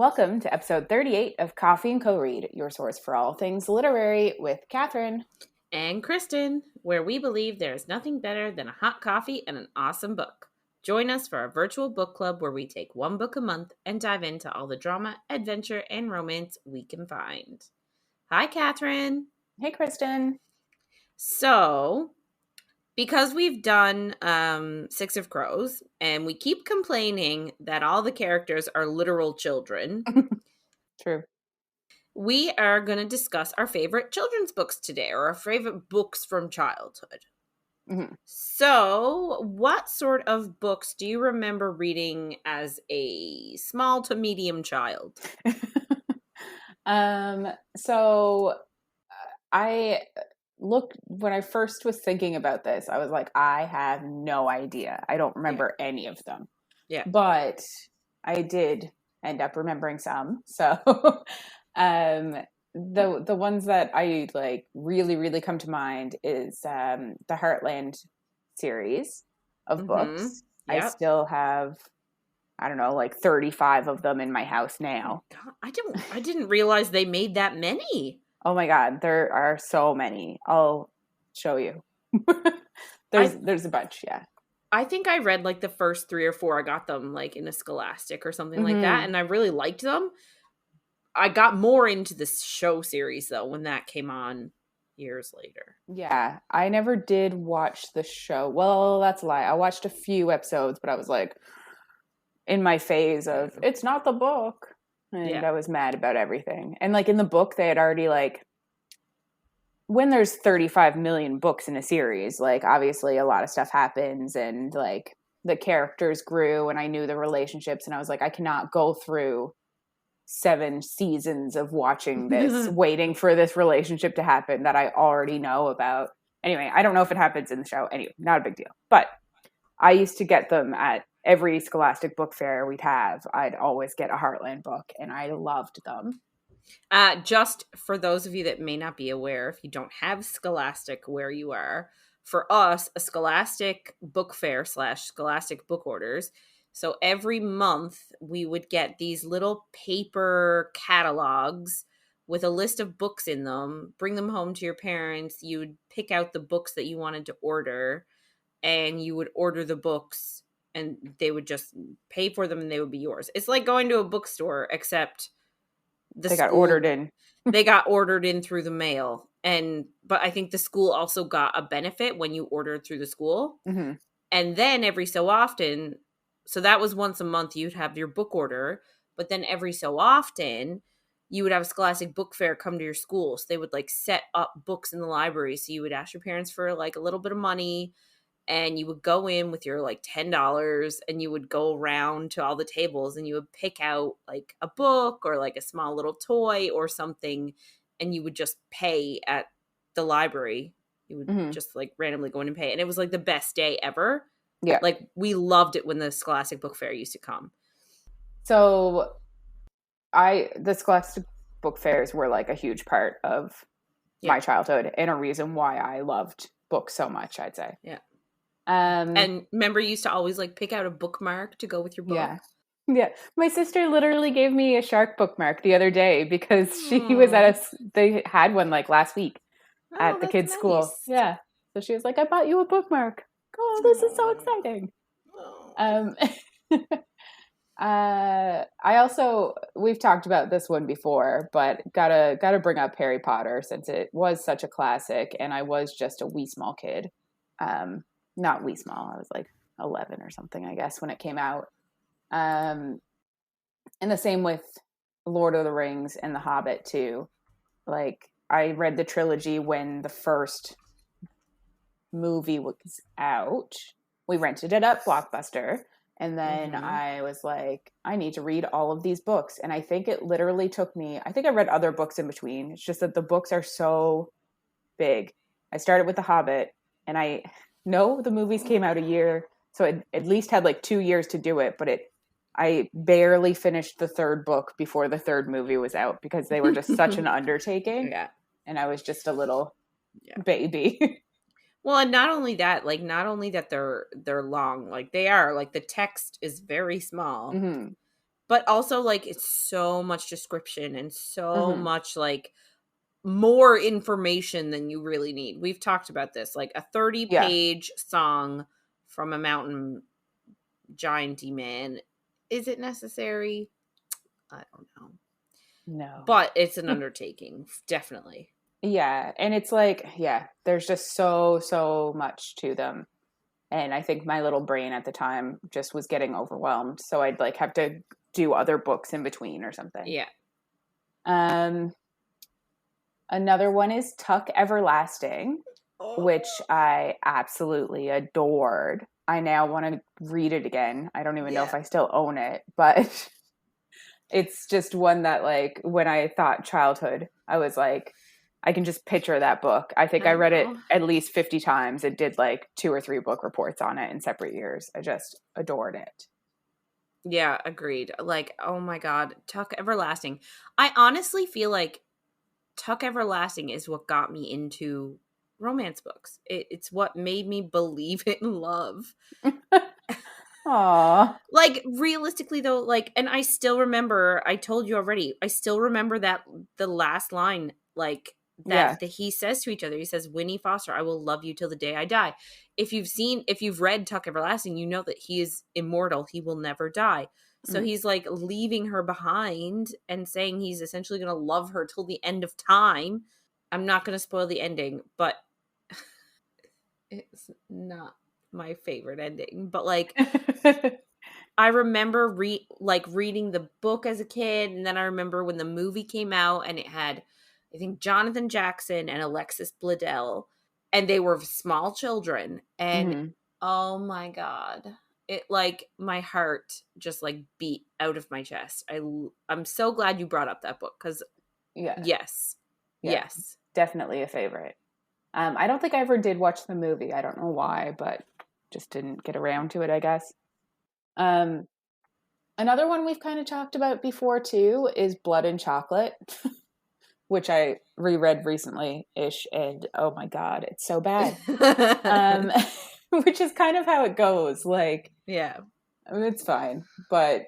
Welcome to episode 38 of Coffee and Co-Read, your source for all things literary with Catherine. And Kristen, where we believe there is nothing better than a hot coffee and an awesome book. Join us for our virtual book club where we take one book a month and dive into all the drama, adventure, and romance we can find. Hi, Catherine. Hey, Kristen. So, because we've done Six of Crows, and we keep complaining that all the characters are literal children. True. We are going to discuss our favorite children's books today, or our favorite books from childhood. Mm-hmm. So, what sort of books do you remember reading as a small to medium child? So I looked, when I first was thinking about this, I was like, I have no idea. I don't remember any of them. Yeah. But I did end up remembering some. So the ones that I like really come to mind is the Heartland series of books. Yep. I still have, I don't know, like 35 of them in my house now. God, I didn't realize they made that many. Oh my God, there are so many. I'll show you. There's a bunch, yeah. I think I read like the first 3 or 4. I got them like in a Scholastic or something like that, and I really liked them. I got more into the show series though when that came on years later. Yeah, I never did watch the show. Well, that's a lie. I watched a few episodes, but I was like in my phase of it's not the book. And I was mad about everything. And like in the book, they had already like, when there's 35 million books in a series, like obviously a lot of stuff happens and like the characters grew and I knew the relationships and I was like, I cannot go through 7 seasons of watching this, waiting for this relationship to happen that I already know about. Anyway, I don't know if it happens in the show. Anyway, not a big deal. But I used to get them at every Scholastic book fair we'd have. I'd always get a Heartland book and I loved them. Just for those of you that may not be aware, if you don't have Scholastic where you are, for us, a Scholastic book fair / Scholastic book orders. So every month we would get these little paper catalogs with a list of books in them, bring them home to your parents. You would pick out the books that you wanted to order and you would order the books and they would just pay for them and they would be yours. It's like going to a bookstore, except they got ordered in. They got ordered in through the mail. But I think the school also got a benefit when you ordered through the school. Mm-hmm. And then every so often, so that was once a month you'd have your book order, but then every so often you would have a Scholastic book fair come to your school. So they would like set up books in the library. So you would ask your parents for like a little bit of money and you would go in with your like $10 and you would go around to all the tables and you would pick out like a book or like a small little toy or something and you would just pay at the library. You would just like randomly go in and pay. And it was like the best day ever. Yeah. Like we loved it when the Scholastic book fair used to come. So the Scholastic book fairs were like a huge part of my childhood and a reason why I loved books so much, I'd say. Yeah. And remember, you used to always like pick out a bookmark to go with your book. Yeah. My sister literally gave me a shark bookmark the other day because she was at they had one like last week at the kids' school. Yeah. So she was like, I bought you a bookmark. Oh, this is so exciting. I also, we've talked about this one before, but gotta bring up Harry Potter since it was such a classic and I was just a wee small kid. Not wee small. I was like 11 or something, I guess, when it came out. And the same with Lord of the Rings and The Hobbit too. Like I read the trilogy when the first movie was out. We rented it at Blockbuster. And then I was like, I need to read all of these books. And I think it literally took me, I think I read other books in between. It's just that the books are so big. I started with The Hobbit and I know the movies came out a year. So it at least had like 2 years to do it. But I barely finished the 3rd book before the 3rd movie was out because they were just such an undertaking. Yeah. And I was just a little baby. Well, and not only that they're long, like they are, like the text is very small, but also like it's so much description and so Mm-hmm. much like more information than you really need. We've talked about this, like a 30 Yeah. page song from a mountain gianty man. Is it necessary? I don't know. No. But it's an undertaking, definitely. Yeah. And it's like, yeah, there's just so much to them. And I think my little brain at the time just was getting overwhelmed. So I'd like have to do other books in between or something. Yeah. Um, Another one is Tuck Everlasting, which I absolutely adored. I now want to read it again. I don't even know if I still own it, but it's just one that, like, when I thought childhood, I was like, I can just picture that book. I think I I read it know. at least 50 times. It did like 2 or 3 book reports on it in separate years. I just adored it. Yeah, agreed. Like, oh my God, Tuck Everlasting. I honestly feel like Tuck Everlasting is what got me into romance books. It's what made me believe in love. Aw. Like, realistically, though, like, and I still remember, I told you already, I still remember that the last line, like, Yeah. that he says to each other. He says, Winnie Foster, I will love you till the day I die. If you've read Tuck Everlasting, you know that he is immortal. He will never die. So Mm. he's like leaving her behind and saying he's essentially going to love her till the end of time. I'm not going to spoil the ending, but it's not my favorite ending. But like, I remember reading the book as a kid, and then I remember when the movie came out and it had, I think, Jonathan Jackson and Alexis Bledel, and they were small children, and Mhm. oh my God, it like my heart just like beat out of my chest. I'm so glad you brought up that book because Yeah. yes, Yeah. yes, Definitely a favorite. I don't think I ever did watch the movie. I don't know why, but just didn't get around to it, I guess. Um, Another one we've kind of talked about before too is Blood and Chocolate, which I reread recently ish, and oh my God, it's so bad. Um, which is kind of how it goes. Like, yeah, I mean, it's fine, but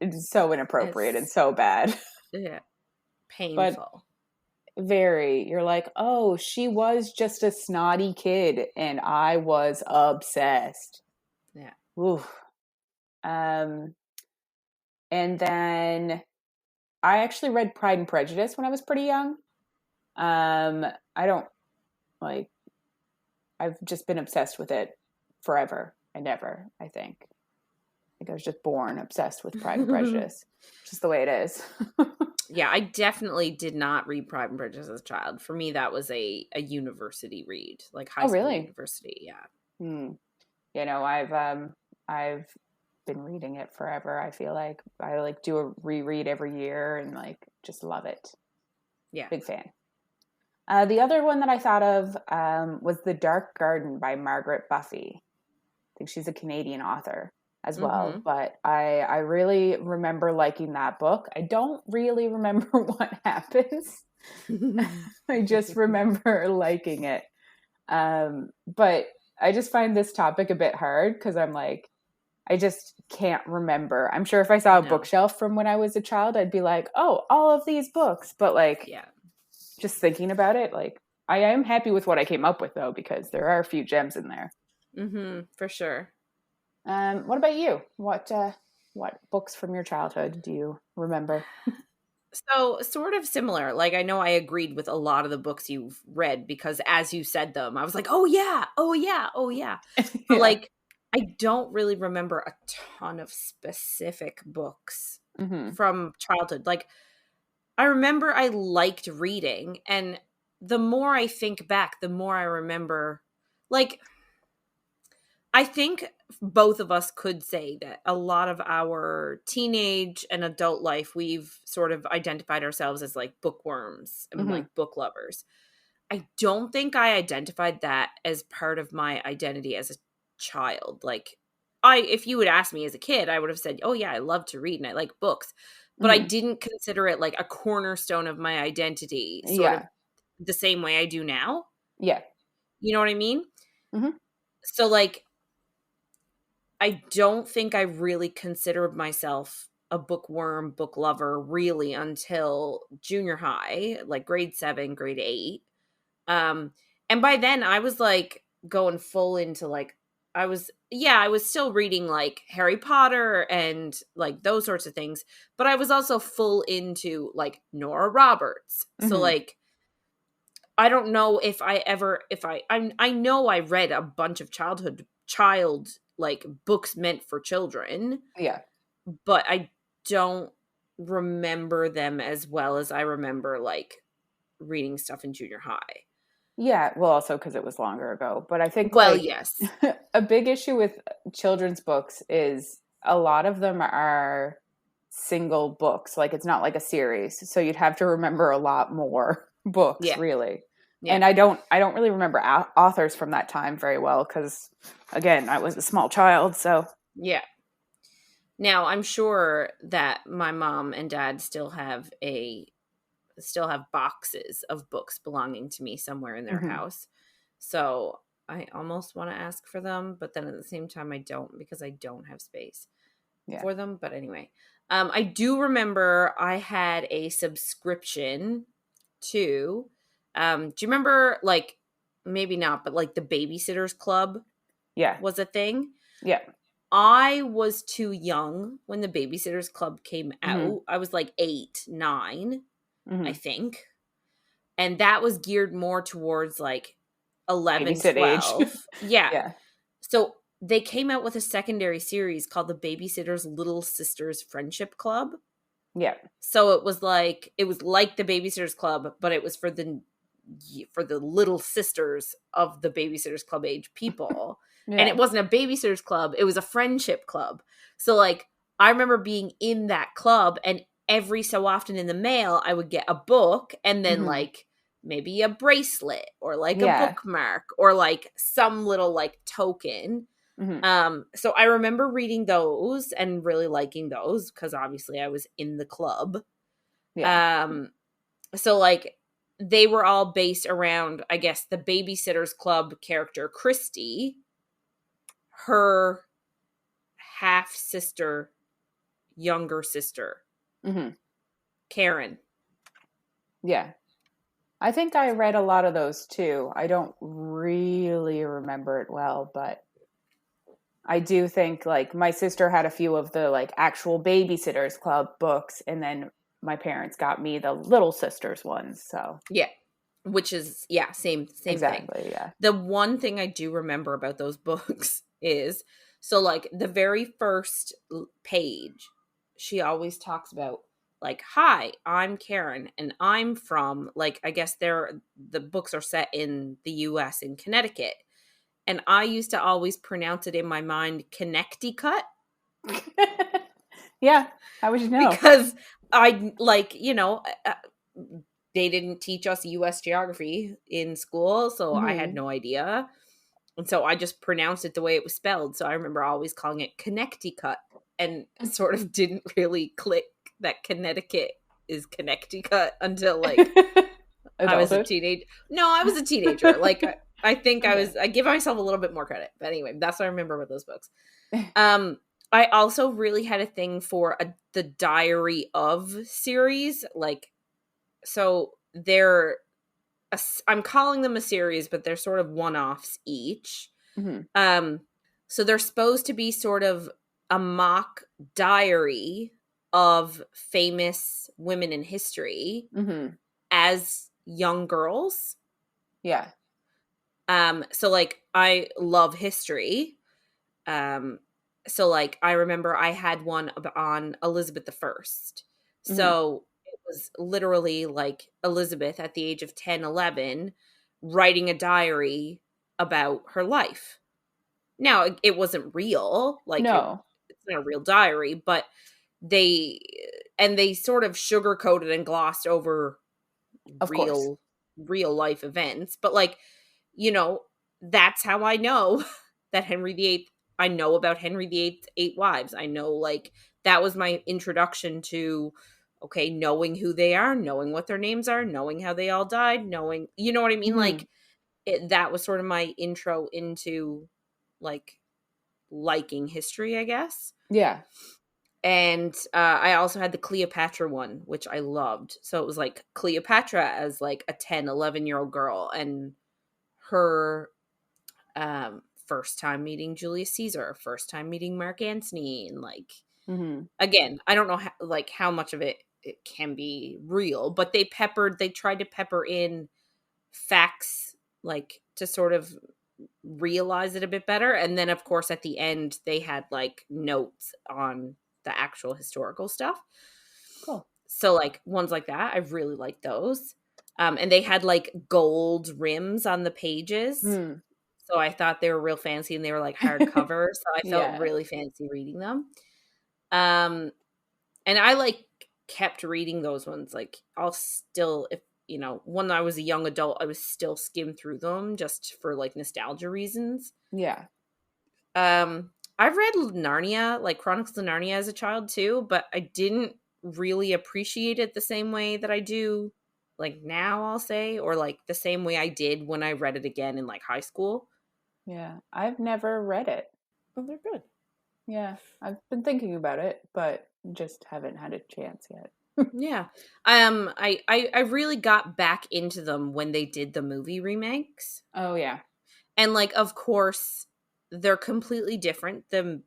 it's so inappropriate and it's so bad. yeah But painful. very, you're like, oh, she was just a snotty kid, and I was obsessed. Yeah. Oof. Um, and then I actually read Pride and Prejudice when I was pretty young. I don't like, I've just been obsessed with it forever and ever, I think. I was just born obsessed with Pride and Prejudice. Just the way it is. Yeah, I definitely did not read Pride and Prejudice as a child. For me, that was a university read, like high Oh, school really? university. Yeah. Hmm. You know, I've been reading it forever. I feel like I like do a reread every year and like just love it. Yeah. Big fan. The other one that I thought of was The Dark Garden by Margaret Buffy. I think she's a Canadian author as well, Mm-hmm. but I really remember liking that book. I don't really remember what happens. I just remember liking it. But I just find this topic a bit hard because I'm like, I just can't remember. I'm sure if I saw a No. bookshelf from when I was a child, I'd be like, oh, all of these books. But like, Yeah. just thinking about it, like, I am happy with what I came up with though, because there are a few gems in there. Mm-hmm. For sure. What about you? What books from your childhood do you remember? So, sort of similar. Like, I know I agreed with a lot of the books you've read because as you said them, I was like, oh, yeah, oh, yeah, oh, yeah. But, Yeah. like, I don't really remember a ton of specific books Mm-hmm. from childhood. Like, I remember I liked reading, and the more I think back, the more I remember. Like, I think both of us could say that a lot of our teenage and adult life, we've sort of identified ourselves as like bookworms and Mm-hmm. like book lovers. I don't think I identified that as part of my identity as a child. Like, if you would ask me as a kid, I would have said, oh, yeah, I love to read and I like books. But I Mm-hmm. didn't consider it like a cornerstone of my identity, sort of Yeah. the same way I do now. Yeah. You know what I mean? Mm-hmm. So, like, I don't think I really considered myself a bookworm, book lover really until junior high, like grade 7, grade 8. And by then I was like going full into like, I was still reading like Harry Potter and like those sorts of things, but I was also full into like Nora Roberts. So Mm-hmm. like, I don't know if I know I read a bunch of child like books meant for children, Yeah. but I don't remember them as well as I remember like reading stuff in junior high. Yeah, well, also because it was longer ago. But I think Well, like yes. a big issue with children's books is a lot of them are single books. Like it's not like a series. So you'd have to remember a lot more books, Yeah. really. Yeah. And I don't really remember authors from that time very well because again, I was a small child, so Yeah. Now, I'm sure that my mom and dad still have boxes of books belonging to me somewhere in their mhm. house. So, I almost want to ask for them, but then at the same time I don't because I don't have space Yeah. for them, but anyway. I do remember I had a subscription to do you remember like maybe not, but like the Babysitters Club Yeah. was a thing? Yeah. I was too young when the Babysitters Club came Mhm. out. I was like 8, 9, I Mhm. think. And that was geared more towards like 11, Babysit age. 12. Yeah. Yeah. So they came out with a secondary series called the Babysitter's Little Sisters Friendship Club. Yeah. So it was like the Babysitters Club, but it was for the little sisters of the Babysitters Club age people. And it Yeah. wasn't a Babysitters Club, it was a friendship club. So like I remember being in that club, and every so often in the mail I would get a book and then Mhm. like maybe a bracelet or like a Yeah. bookmark or like some little like token. Mhm. So I remember reading those and really liking those because obviously I was in the club. Yeah. Um, so like they were all based around, I guess, the Babysitters Club character Christy, her half sister, younger sister, Mhm. Karen. Yeah. I think I read a lot of those too. I don't really remember it well, but I do think like my sister had a few of the like actual Babysitters Club books, and then my parents got me the Little Sisters ones. So Yeah. Which is same thing. exactly, yeah. The one thing I do remember about those books is so like the very first page, she always talks about like, "Hi, I'm Karen and I'm from," like, I guess the books are set in the US in Connecticut. And I used to always pronounce it in my mind Connecticut Yeah. How would you know? because I like, they didn't teach us US geography in school, so I had Mhm. no idea. And so I just pronounced it the way it was spelled. So I remember always calling it Connecticut and sort of didn't really click that Connecticut is Connecticut until like I was a Adulthood. teenager. No, I was a teenager. Like I think Okay. I give myself a little bit more credit. But anyway, that's what I remember about those books. Um I also really had a thing for the Diary of series. Like, so I'm calling them a series, but they're sort of one-offs each. Mhm. Um, so they're supposed to be sort of a mock diary of famous women in history Mhm. as young girls. Yeah. So like I love history. Um, so like I remember I had one on Elizabeth the First. Mhm. So it was literally like Elizabeth at the age of 10, 11, writing a diary about her life. Now, it wasn't real, like, No, it's not a real diary, but they they sort of sugarcoated and glossed over of course. real life events, but, like, you know, that's how I know that Henry VIII I know about Henry VIII's 8 wives. I know, like, that was my introduction to, okay, knowing who they are, knowing what their names are, knowing how they all died, knowing you know what I mean? Mhm. Like, that was sort of my intro into, like, liking history, I guess. Yeah. And I also had the Cleopatra one, which I loved. So it was like Cleopatra as like a 10, 11-year-old girl, and her first time meeting Julius Caesar, first time meeting Mark Antony, and like, Mm-hmm. again, I don't know how much of it can be real, but they tried to pepper in facts, like, to sort of realize it a bit better. And then of course at the end they had like notes on the actual historical stuff. Cool. So like ones like that, I really like those. And they had like gold rims on the pages. Hmm. So I thought they were real fancy, and they were like hardcover. So I felt Yeah. really fancy reading them. Um, and I like kept reading those ones. Like I'll still, if when I was a young adult, I was still skim through them just for like nostalgia reasons. Yeah. I've read Narnia, like Chronicles of Narnia as a child too, but I didn't really appreciate it the same way that I do like now, I'll say, or like the same way I did when I read it again in like high school. Yeah. I've never read it. Oh, they're good. Yeah. I've been thinking about it, but just haven't had a chance yet. Yeah. I really got back into them when they did the movie remakes. Oh, yeah. And like of course they're completely different. The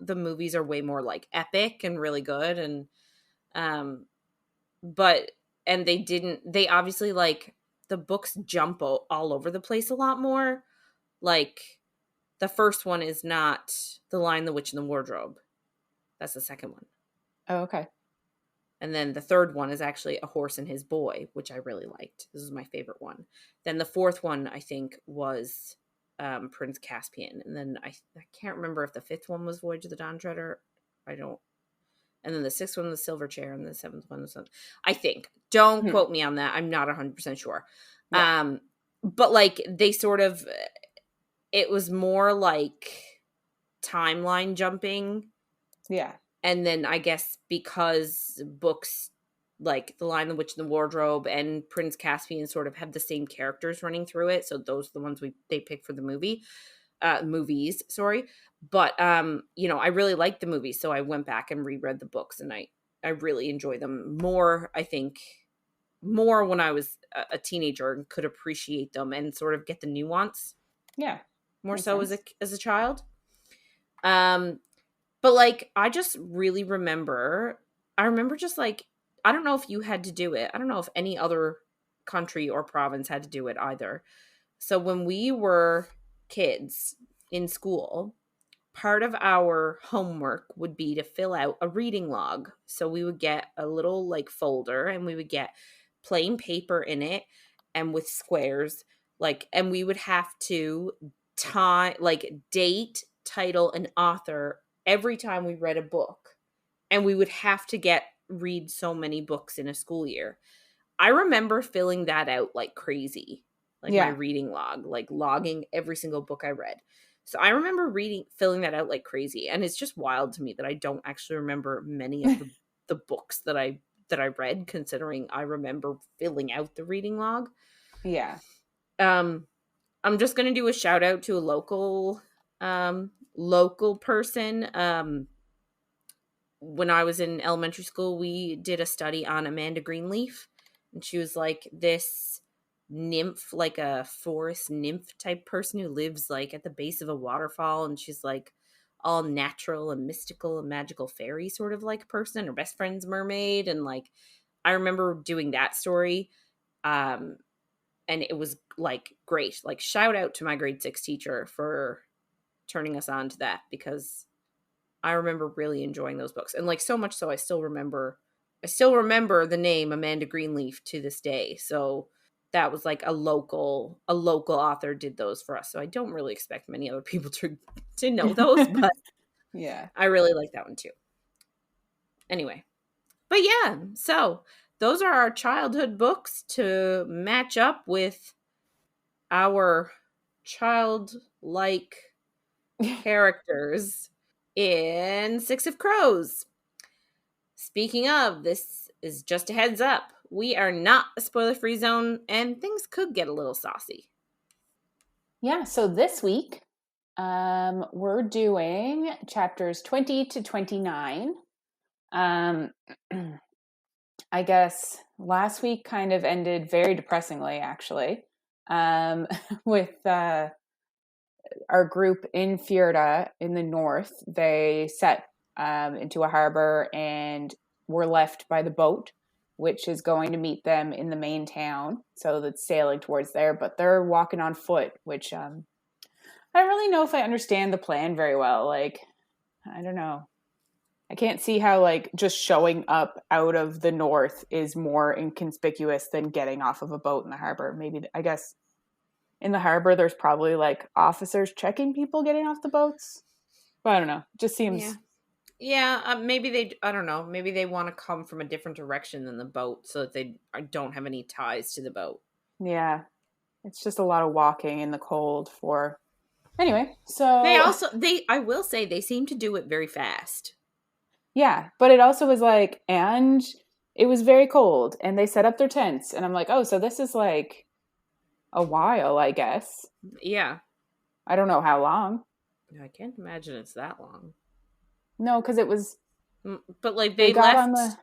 movies are way more like epic and really good, and um but and they obviously, like, the books jump all over the place a lot more. Like the first one is not The Lion, the Witch, and the Wardrobe. That's the second one. Oh, okay. And then the third one is actually A Horse and His Boy, which I really liked. This is my favorite one. Then the fourth one, I think, was Prince Caspian. And then I can't remember if the fifth one was Voyage of the Dawn Treader. I don't. And then the sixth one was Silver Chair, and the seventh one was, I think. Don't Hmm. quote me on that. I'm not 100% sure. Yeah. But like they sort of, it was more like timeline jumping. Yeah. And then I guess because books like The Lion, the Witch, and the Wardrobe and Prince Caspian sort of have the same characters running through it, so those are the ones they picked for the movies, sorry. But I really liked the movies, so I went back and reread the books, and I really enjoy them more. I think more when I was a teenager and could appreciate them and sort of get the nuance. Yeah. More Makes so sense. as a child. But like I just really remember just like, I don't know if you had to do it. I don't know if any other country or province had to do it either. So when we were kids in school, part of our homework would be to fill out a reading log. So we would get a little like folder, and we would get plain paper in it and with squares, like, and we would have to date, title, and author every time we read a book. And we would have to read so many books in a school year. I remember filling that out like crazy, like my Yeah. reading log, like logging every single book I read. So I remember filling that out like crazy, and it's just wild to me that I don't actually remember many of the books that I read, considering I remember filling out the reading log. Yeah. I'm just gonna do a shout out to a local person. When I was in elementary school, we did a study on Amanda Greenleaf, and she was like this nymph, like a forest nymph type person who lives like at the base of a waterfall, and she's like all natural and mystical and magical fairy sort of like person. Her best friend's mermaid, and like I remember doing that story. And it was like great. Like shout out to my grade 6 teacher for turning us on to that, because I remember really enjoying those books. And like so much so I still remember the name Amanda Greenleaf to this day. So that was like a local author did those for us. So I don't really expect many other people to know those, but Yeah. I really like that one too. Anyway. But yeah, so those are our childhood books to match up with our childlike characters in Six of Crows. Speaking of, this is just a heads up. We are not a spoiler-free zone, and things could get a little saucy. Yeah. So this week, we're doing chapters 20 to 29. Um, I guess last week kind of ended very depressingly, actually, with our group in Fjerda in the north. They set into a harbor and were left by the boat, which is going to meet them in the main town. So that's sailing towards there, but they're walking on foot, which I don't really know if I understand the plan very well. Like, I don't know. I can't see how like just showing up out of the north is more inconspicuous than getting off of a boat in the harbor. Maybe I guess in the harbor there's probably like officers checking people getting off the boats. But I don't know. It just Yeah. seems Yeah, maybe I don't know, maybe they want to come from a different direction than the boat so that they don't have any ties to the boat. yeah. It's just a lot of walking in the cold for anyway. They So also, I will say, they seem to do it very fast. yeah, but it also was like and it was very cold and they set up their tents and I'm like, "Oh, so this is like a while, I guess." Yeah. I don't know how long. I can't imagine it's that long. No, cuz it was But like they got on the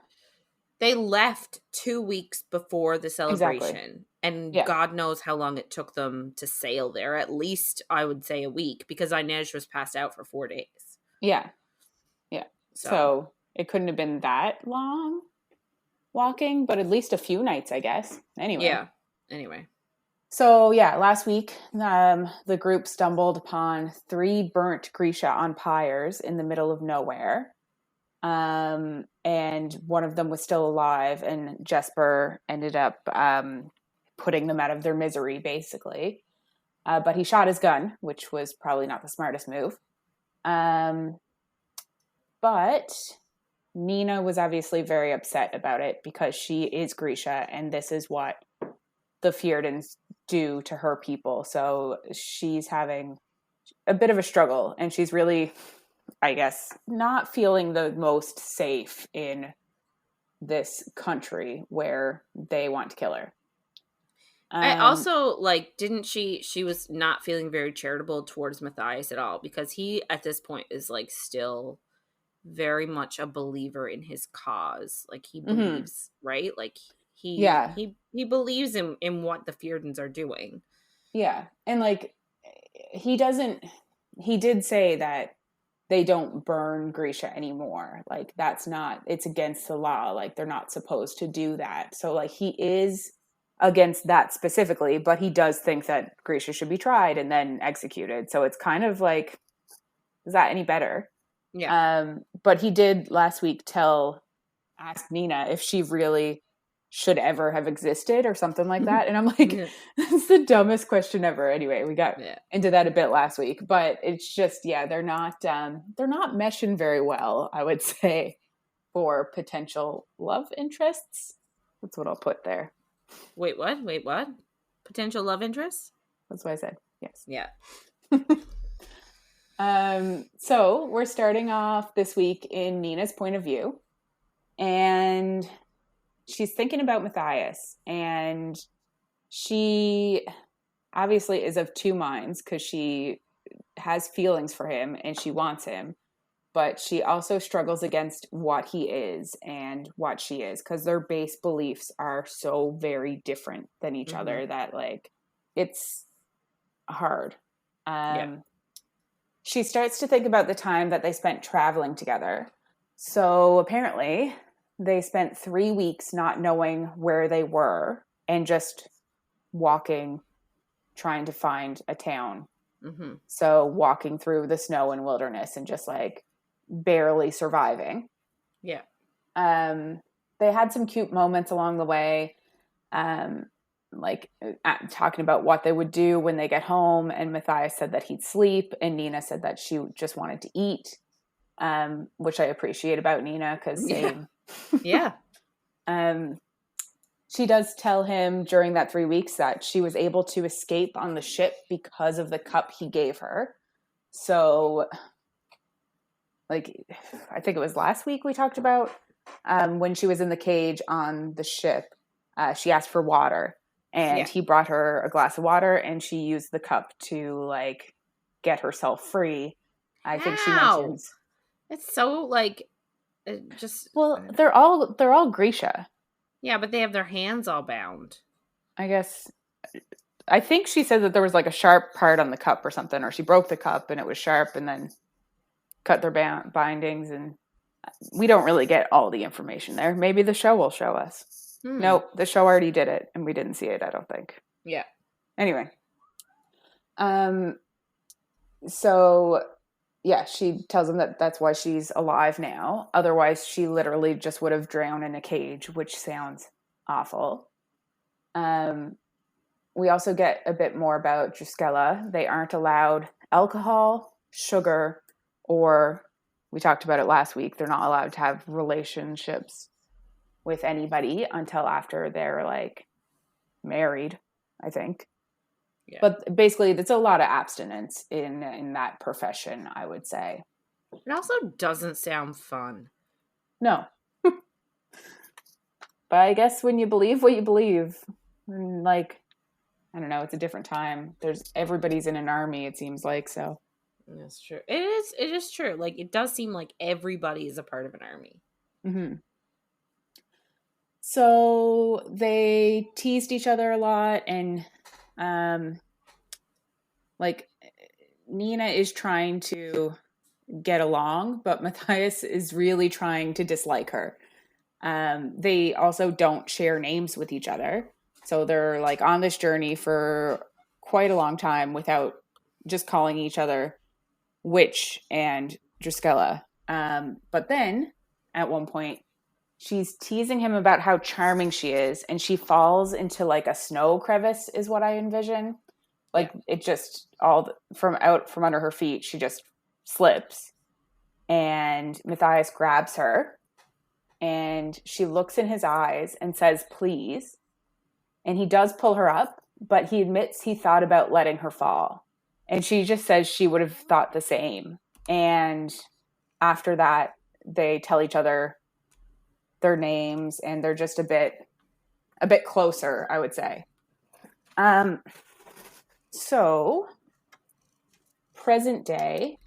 they left 2 weeks before the exactly. celebration, and Yeah. God knows how long it took them to sail there. At least I would say a week, because Inej was passed out for 4 days. Yeah. Yeah. So So it couldn't have been that long walking, but at least a few nights, I guess. Anyway. yeah. Anyway. So yeah, last week the group stumbled upon 3 burnt Grisha on pyres in the middle of nowhere. And one of them was still alive, and Jesper ended up putting them out of their misery, basically. But he shot his gun, which was probably not the smartest move. But Nina was obviously very upset about it because she is Grisha, and this is what the Fjerdans do to her people. So she's having a bit of a struggle, and she's really, I guess, not feeling the most safe in this country where they want to kill her. I also, like, didn't she was not feeling very charitable towards Matthias at all, because he at this point is like still very much a believer in his cause. Like, he Mm-hmm. believes, right? Like, Yeah, he believes in what the Fjerdans are doing. yeah, and like he doesn't. He did say that they don't burn Grisha anymore. Like that's not. It's against the law. Like they're not supposed to do that. So like he is against that specifically, but he does think that Grisha should be tried and then executed. So it's kind of like, is that any better? Yeah. But he did last week ask Nina if she really should ever have existed or something like that. And I'm like, Yeah. that's the dumbest question ever. Anyway, we got Yeah. into that a bit last week, but it's just, yeah, they're not meshing very well, I would say, for potential love interests. That's what I'll put there. Wait, what? Potential love interest? That's what I said. Yes. Yeah. So we're starting off this week in Nina's point of view, and she's thinking about Matthias, and she obviously is of two minds because she has feelings for him and she wants him, but she also struggles against what he is and what she is because their base beliefs are so very different than each other that like it's hard. Yeah. She starts to think about the time that they spent traveling together. So apparently they spent 3 weeks not knowing where they were and just walking, trying to find a town. Mm-hmm. So walking through the snow and wilderness and just like barely surviving. Yeah. They had some cute moments along the way. Like talking about what they would do when they get home, and Matthias said that he'd sleep, and Nina said that she just wanted to eat, which I appreciate about Nina because same. Yeah. She does tell him during that 3 weeks that she was able to escape on the ship because of the cup he gave her. So, like, I think it was last week we talked about when she was in the cage on the ship, she asked for water. And he brought her a glass of water, and she used the cup to, like, get herself free. I think she mentions... It's so, like, Just Well, they're all Grisha. yeah, but they have their hands all bound. I guess. I think she said that there was like a sharp part on the cup or something, or she broke the cup and it was sharp, and then cut their bindings, and we don't really get all the information there. Maybe the show will show us. Nope, the show already did it, and we didn't see it, I don't think. Yeah. Anyway. So, yeah, she tells him that that's why she's alive now. Otherwise, she literally just would have drowned in a cage, which sounds awful. We also get a bit more about Juskela. They aren't allowed alcohol, sugar, or, we talked about it last week, they're not allowed to have relationships with anybody until after they're, like, married, I think. Yeah. But basically, it's a lot of abstinence in that profession, I would say. It also doesn't sound fun. No. But I guess when you believe what you believe, like, I don't know, it's a different time. Everybody's in an army, it seems like, so. That's true. It is true. Like, it does seem like everybody is a part of an army. Mm-hmm. So they teased each other a lot, and like, Nina is trying to get along, but Matthias is really trying to dislike her. They also don't share names with each other. So they're like on this journey for quite a long time without just calling each other Witch and Juskela. But then at one point, she's teasing him about how charming she is, and she falls into like a snow crevice is what I envision. Like, it just from under her feet, she just slips, and Matthias grabs her, and she looks in his eyes and says, "Please." And he does pull her up, but he admits he thought about letting her fall. And she just says she would have thought the same. And after that, they tell each other their names, and they're just a bit closer, I would say. So, present day,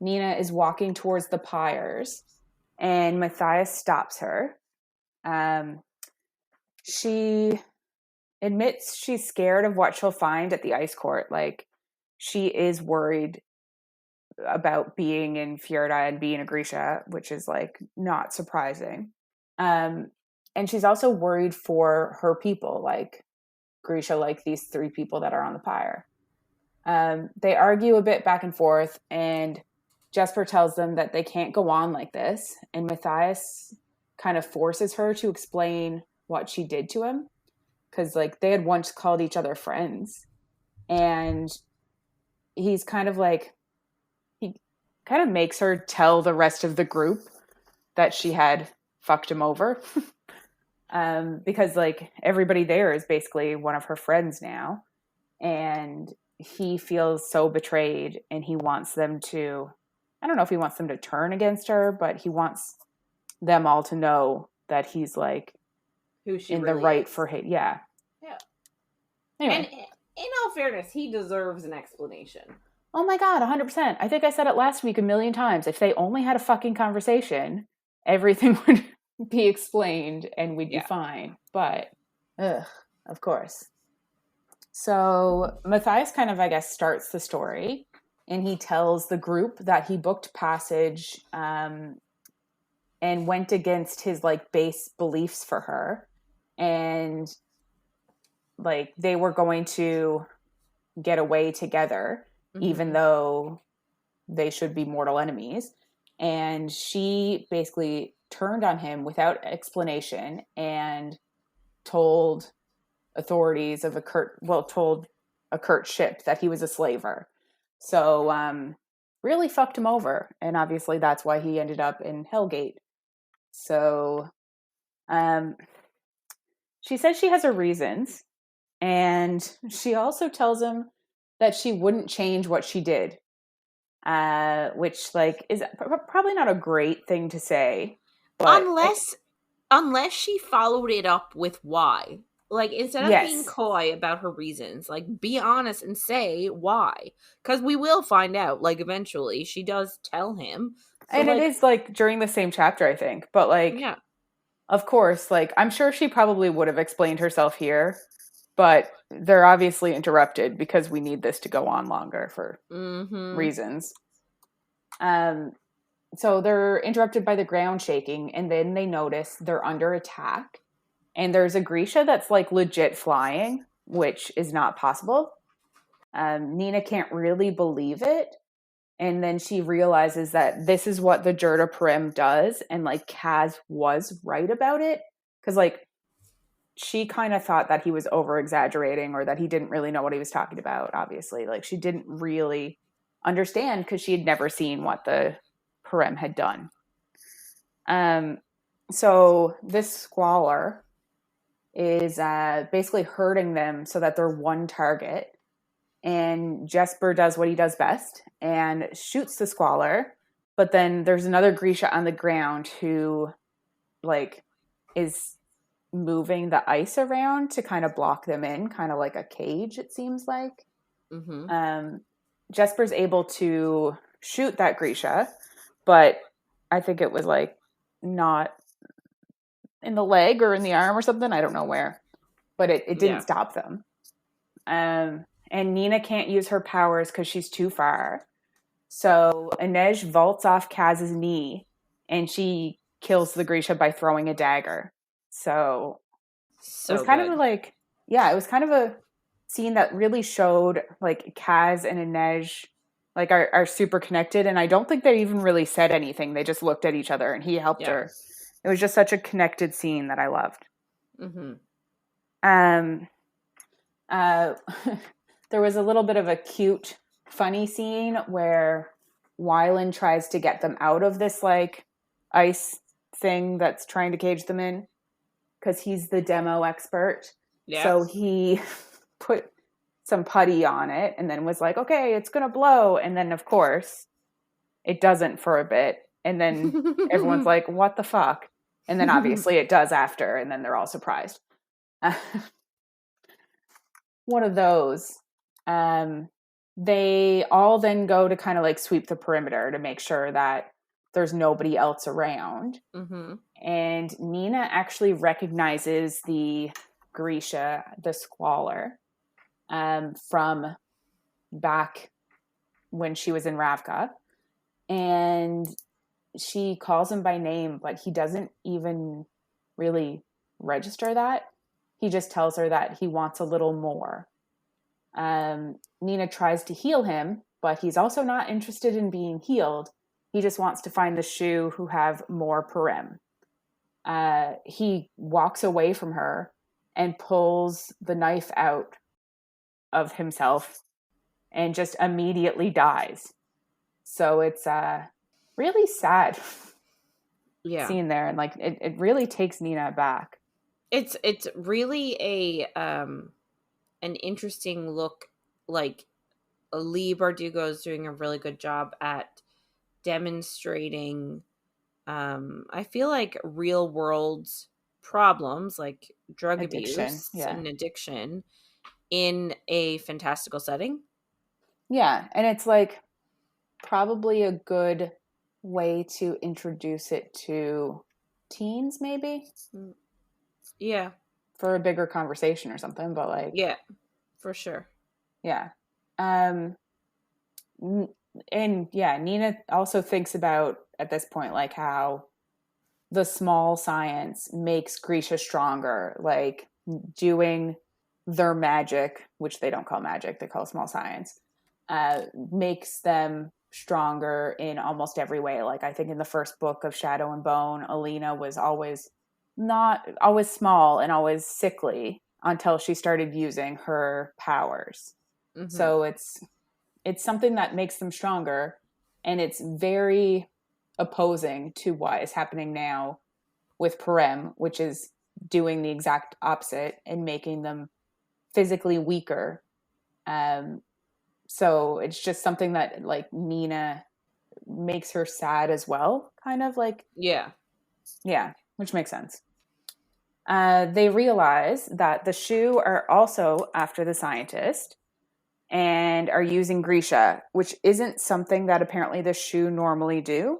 Nina is walking towards the pyres, and Matthias stops her. She admits she's scared of what she'll find at the ice court. Like, she is worried about being in Fjerda and being a Grisha, which is, like, not surprising. And she's also worried for her people, like Grisha, like these 3 people that are on the pyre. They argue a bit back and forth, and Jesper tells them that they can't go on like this, and Matthias kind of forces her to explain what she did to him, because, like, they had once called each other friends, and he's kind of like, he kind of makes her tell the rest of the group that she had fucked him over. Because, like, everybody there is basically one of her friends now, and he feels so betrayed, and he wants them to, I don't know if he wants them to turn against her, but he wants them all to know that he's, like, who she in really the right is. for him. Yeah. Anyway. And in all fairness, he deserves an explanation. Oh my God, 100%. I think I said it last week a million times. If they only had a fucking conversation, everything would be explained and we'd be fine. But, of course. So Matthias kind of, I guess, starts the story, and he tells the group that he booked passage and went against his, like, base beliefs for her. And, like, they were going to get away together, even though they should be mortal enemies. And she basically turned on him without explanation and told authorities of told a Kurt ship that he was a slaver. So, really fucked him over. And obviously that's why he ended up in Hellgate. So, she says she has her reasons. And she also tells him that she wouldn't change what she did. Which, like, is probably not a great thing to say. But unless she followed it up with why. Like, instead of being coy about her reasons, like, be honest and say why. Because we will find out, like, eventually she does tell him. So And it is like during the same chapter, I think. But like, yeah. of course, like I'm sure she probably would have explained herself here, but they're obviously interrupted because we need this to go on longer for reasons. So they're interrupted by the ground shaking, and then they notice they're under attack. And there's a Grisha that's like legit flying, which is not possible. Nina can't really believe it. And then she realizes that this is what the Jordie Prim does. And like Kaz was right about it. Because like she kind of thought that he was over exaggerating or that he didn't really know what he was talking about, obviously. Like she didn't really understand because she had never seen what the Prim had done. So this squalor is basically hurting them so that they're one target. And Jesper does what he does best and shoots the squalor. But then there's another Grisha on the ground who like is moving the ice around to kind of block them in, kind of like a cage, it seems like. Jesper's able to shoot that Grisha, but I think it was like not in the leg or in the arm or something. I don't know where, but it didn't stop them. And Nina can't use her powers because she's too far. So Inej vaults off Kaz's knee and she kills the Grisha by throwing a dagger. So it was kind of like, it was kind of a scene that really showed like Kaz and Inej like are super connected. And I don't think they even really said anything. They just looked at each other and he helped her. It was just such a connected scene that I loved. There was a little bit of a cute, funny scene where Wylan tries to get them out of this like ice thing that's trying to cage them in because he's the demo expert. Yeah. So he put some putty on it and then was like, okay, it's going to blow. And then, of course, it doesn't for a bit. And then everyone's like, what the fuck? And then obviously it does after. And then they're all surprised. One of those. They all then go to kind of like sweep the perimeter to make sure that there's nobody else around. And Nina actually recognizes the Grisha, the squalor, from back when she was in Ravka. And she calls him by name, but he doesn't even really register that. He just tells her that he wants a little more. Nina tries to heal him, but he's also not interested in being healed. He just wants to find the Shu who have more Prim. He walks away from her and pulls the knife out of himself and just immediately dies. So it's really sad scene there. And like it really takes Nina back. It's really a an interesting look. Like Leigh Bardugo is doing a really good job at demonstrating I feel like real world problems like drug abuse and addiction in a fantastical setting. Yeah, and it's like probably a good way to introduce it to teens maybe. Yeah. For a bigger conversation or something, but like yeah, for sure. Yeah. And Nina also thinks about at this point like how the small science makes Grisha stronger, like doing their magic, which they don't call magic, they call small science, makes them stronger in almost every way. Like I think in the first book of Shadow and Bone, Alina was always small and always sickly until she started using her powers. So it's something that makes them stronger, and it's very opposing to what is happening now with Prim, which is doing the exact opposite and making them physically weaker. So it's just something that like Nina makes her sad as well, kind of like yeah, which makes sense. They realize that the Shu are also after the scientist and are using Grisha, which isn't something that apparently the Shu normally do.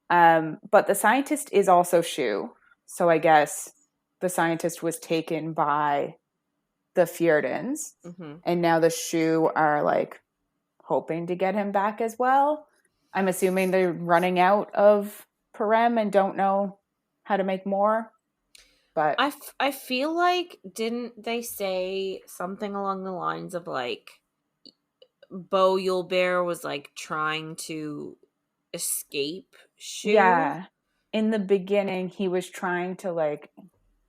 But the scientist is also Shu. So I guess the scientist was taken by the Fjerdans. Mm-hmm. And now the Shu are like hoping to get him back as well. I'm assuming they're running out of Parem and don't know how to make more. But I feel like, didn't they say something along the lines of like Bo Yulbear was like trying to escape Shu? yeah, in the beginning, he was trying to like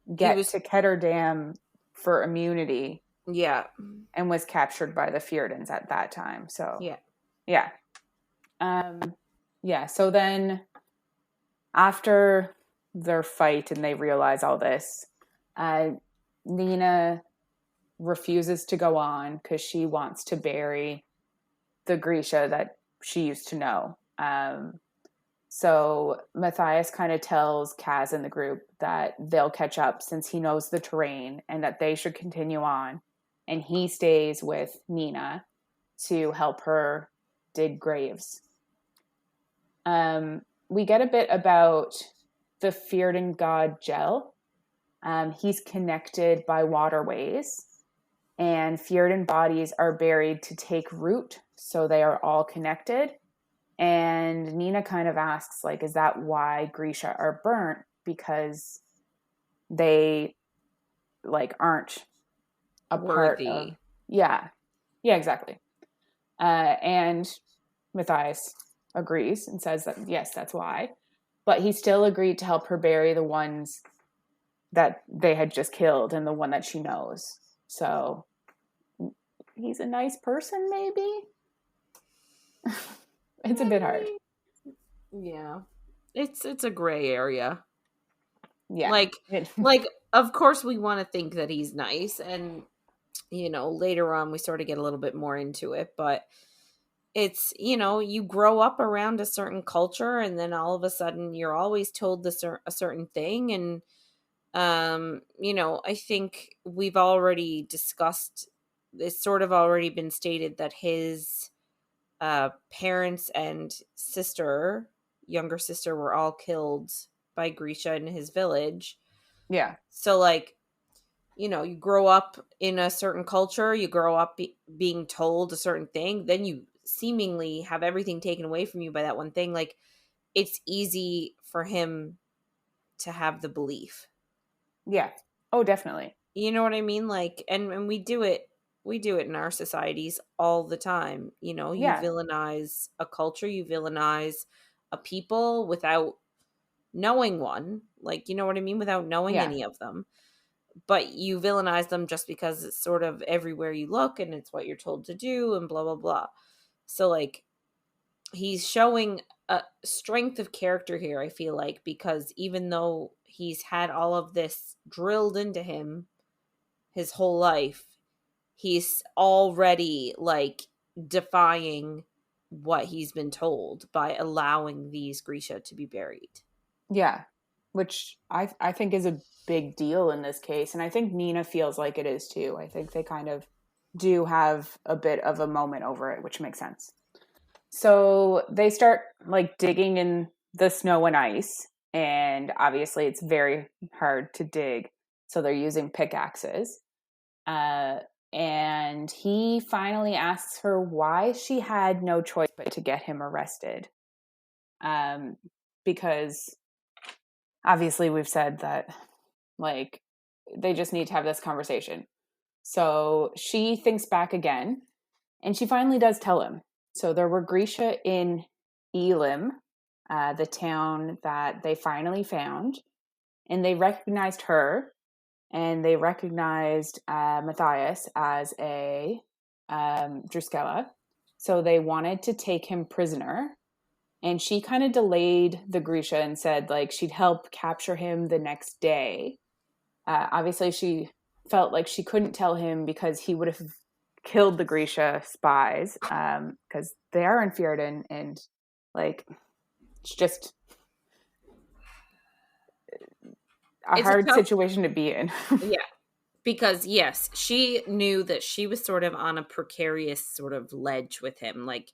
He get was, to Ketterdam for immunity yeah, and was captured by the Fjerdans at that time. So yeah. yeah. Yeah, so then after their fight and they realize all this, Nina refuses to go on because she wants to bury the Grisha that she used to know. So Matthias kind of tells Kaz and the group that they'll catch up since he knows the terrain and that they should continue on. And he stays with Nina to help her dig graves. We get a bit about the Fjerdan god Gel. He's connected by waterways, and Fjerdan bodies are buried to take root, so they are all connected. And Nina kind of asks, like, is that why Grisha are burnt? Because they, like, aren't a part Worthy. of... Yeah. Yeah, exactly. And Matthias agrees and says that, yes, that's why. But he still agreed to help her bury the ones that they had just killed and the one that she knows. So he's a nice person, maybe? It's a bit hard. Yeah. It's a gray area. Yeah. Like of course we want to think that he's nice, and you know, later on we sort of get a little bit more into it, but it's, you know, you grow up around a certain culture and then all of a sudden you're always told a certain thing. And you know, I think we've already discussed, it's sort of already been stated that his parents and younger sister, were all killed by Grisha in his village. Yeah. So like, you know, you grow up in a certain culture, you grow up being told a certain thing, then you seemingly have everything taken away from you by that one thing. Like, it's easy for him to have the belief. Yeah. Oh, definitely. You know what I mean? Like, and we do it in our societies all the time. You know, you Yeah. villainize a culture, you villainize a people without knowing one. Like, you know what I mean? Without knowing Yeah. any of them. But you villainize them just because it's sort of everywhere you look and it's what you're told to do and blah, blah, blah. So, like, he's showing a strength of character here, I feel like, because even though he's had all of this drilled into him his whole life, he's already, like, defying what he's been told by allowing these Grisha to be buried. Yeah. Which I think is a big deal in this case. And I think Nina feels like it is too. I think they kind of do have a bit of a moment over it, which makes sense. So they start like digging in the snow and ice. And obviously it's very hard to dig. So they're using pickaxes. And he finally asks her why she had no choice but to get him arrested. Because obviously we've said that like they just need to have this conversation. So she thinks back again and she finally does tell him. So there were Grisha in Elim, the town that they finally found, and they recognized her and they recognized Matthias as a Druskella. So they wanted to take him prisoner. And she kind of delayed the Grisha and said like she'd help capture him the next day. Obviously, she felt like she couldn't tell him because he would have killed the Grisha spies because they are in Fjerdan and like it's just a It's a hard tough, situation to be in. yeah. Because yes, she knew that she was sort of on a precarious sort of ledge with him. Like,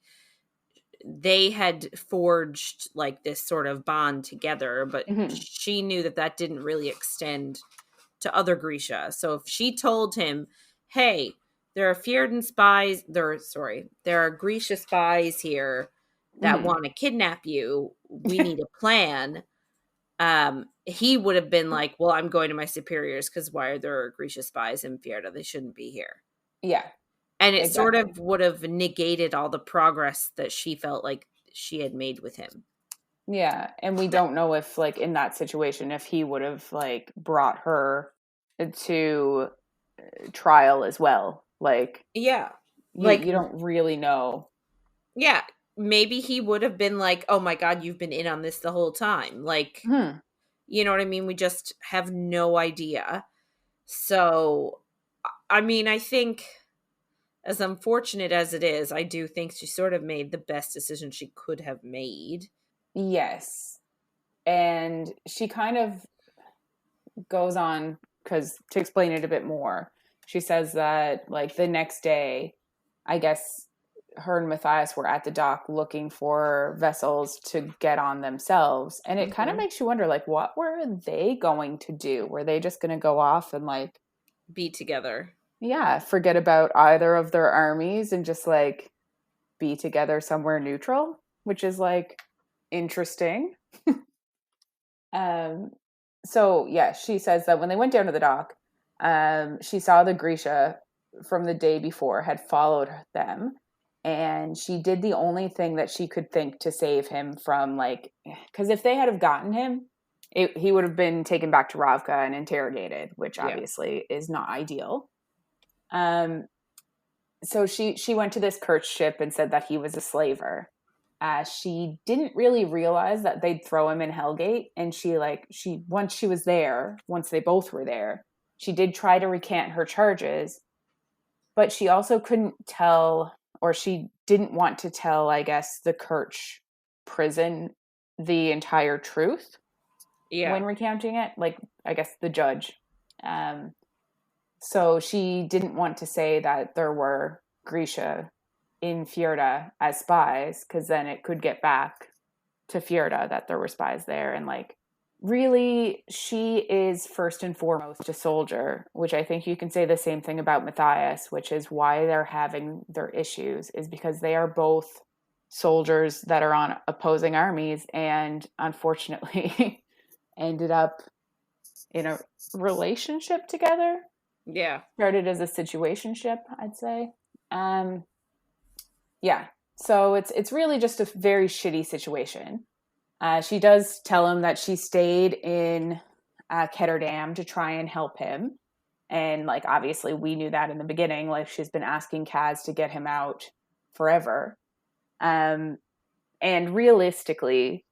they had forged like this sort of bond together, but Mm-hmm. she knew that didn't really extend to other Grisha. So if she told him, hey, there are Fjerdan spies, there are Grisha spies here that Mm-hmm. want to kidnap you, we need a plan. He would have been like, well, I'm going to my superiors because why are there Grisha spies in Fjerda? They shouldn't be here. Yeah, And it sort exactly. of would have negated all the progress that she felt like she had made with him. Yeah, and we don't know if, like, in that situation, if he would have, like, brought her to trial as well. Like, Yeah. you don't really know. Yeah, maybe he would have been like, oh my God, you've been in on this the whole time. Like, Hmm. you know what I mean? We just have no idea. So, I mean, I think as unfortunate as it is, I do think she sort of made the best decision she could have made. Yes. And she kind of goes on, because to explain it a bit more, she says that, like, the next day, I guess her and Matthias were at the dock looking for vessels to get on themselves. And it kind of Mhm. makes you wonder, like, what were they going to do? Were they just going to go off and, like, Be together. yeah, forget about either of their armies and just, like, be together somewhere neutral, which is, like, interesting. Um, so yeah, she says that when they went down to the dock, she saw the Grisha from the day before had followed them, and she did the only thing that she could think to save him from, like, because if they had have gotten him, he would have been taken back to Ravka and interrogated, which Yeah. obviously is not ideal. Um, so she went to this Kurtz ship and said that he was a slaver. She didn't really realize that they'd throw him in Hellgate, and she once they both were there, she did try to recant her charges, but she also couldn't tell, or she didn't want to tell, I guess, the Kurtz prison the entire truth when Yeah. recounting it, like, I guess the judge. Um, so she didn't want to say that there were Grisha in Fjerda as spies, because then it could get back to Fjerda that there were spies there. And, like, really, she is first and foremost a soldier, which I think you can say the same thing about Matthias, which is why they're having their issues, is because they are both soldiers that are on opposing armies and unfortunately ended up in a relationship together. Yeah. Started as a situationship, I'd say. Um, yeah. So it's really just a very shitty situation. She does tell him that she stayed in Ketterdam to try and help him. And, like, obviously we knew that in the beginning. Like, she's been asking Kaz to get him out forever. And realistically,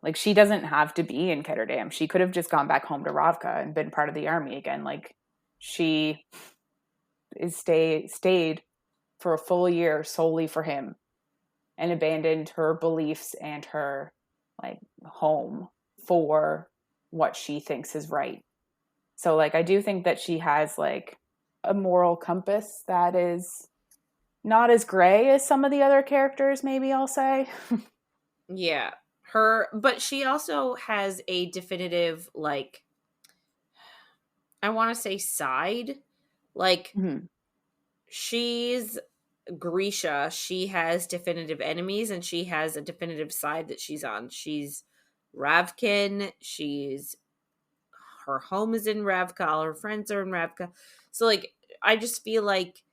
like, she doesn't have to be in Ketterdam. She could have just gone back home to Ravka and been part of the army again. Like, she stayed for a full year solely for him and abandoned her beliefs and her, like, home for what she thinks is right. So, like, I do think that she has, like, a moral compass that is not as gray as some of the other characters, maybe I'll say. Yeah. But she also has a definitive, like, I want to say side. Like, Mhm. she's Grisha. She has definitive enemies and she has a definitive side that she's on. She's Ravkin. Her home is in Ravka. All her friends are in Ravka. So, like, I just feel like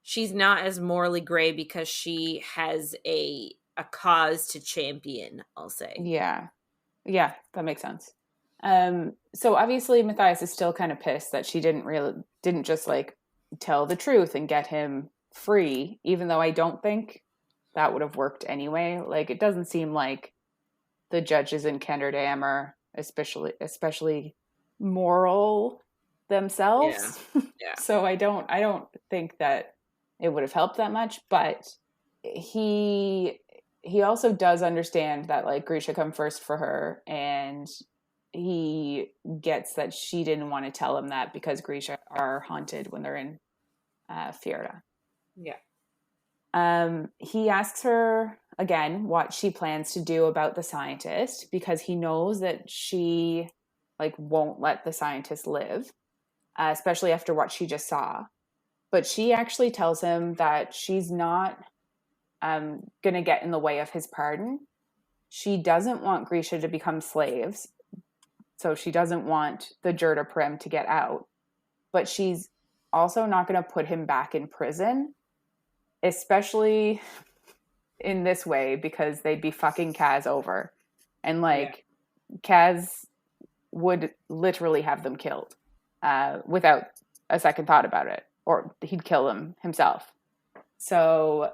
she's not as morally gray because she has a cause to champion, I'll say. Yeah. Yeah, that makes sense. So obviously Matthias is still kind of pissed that she didn't just, like, tell the truth and get him free, even though I don't think that would have worked anyway. Like, it doesn't seem like the judges in Kenderdam are especially moral Yeah. themselves. Yeah. So I don't think that it would have helped that much, but he also does understand that, like, Grisha come first for her, and he gets that she didn't want to tell him that because Grisha are haunted when they're in Fjerda. Yeah. He asks her again, what she plans to do about the scientist, because he knows that she won't let the scientist live, especially after what she just saw. But she actually tells him that she's not going to get in the way of his pardon. She doesn't want Grisha to become slaves, so she doesn't want the Jordie Prim to get out. But she's also not going to put him back in prison, especially in this way, because they'd be fucking Kaz over. And Kaz would literally have them killed without a second thought about it, or he'd kill them himself. So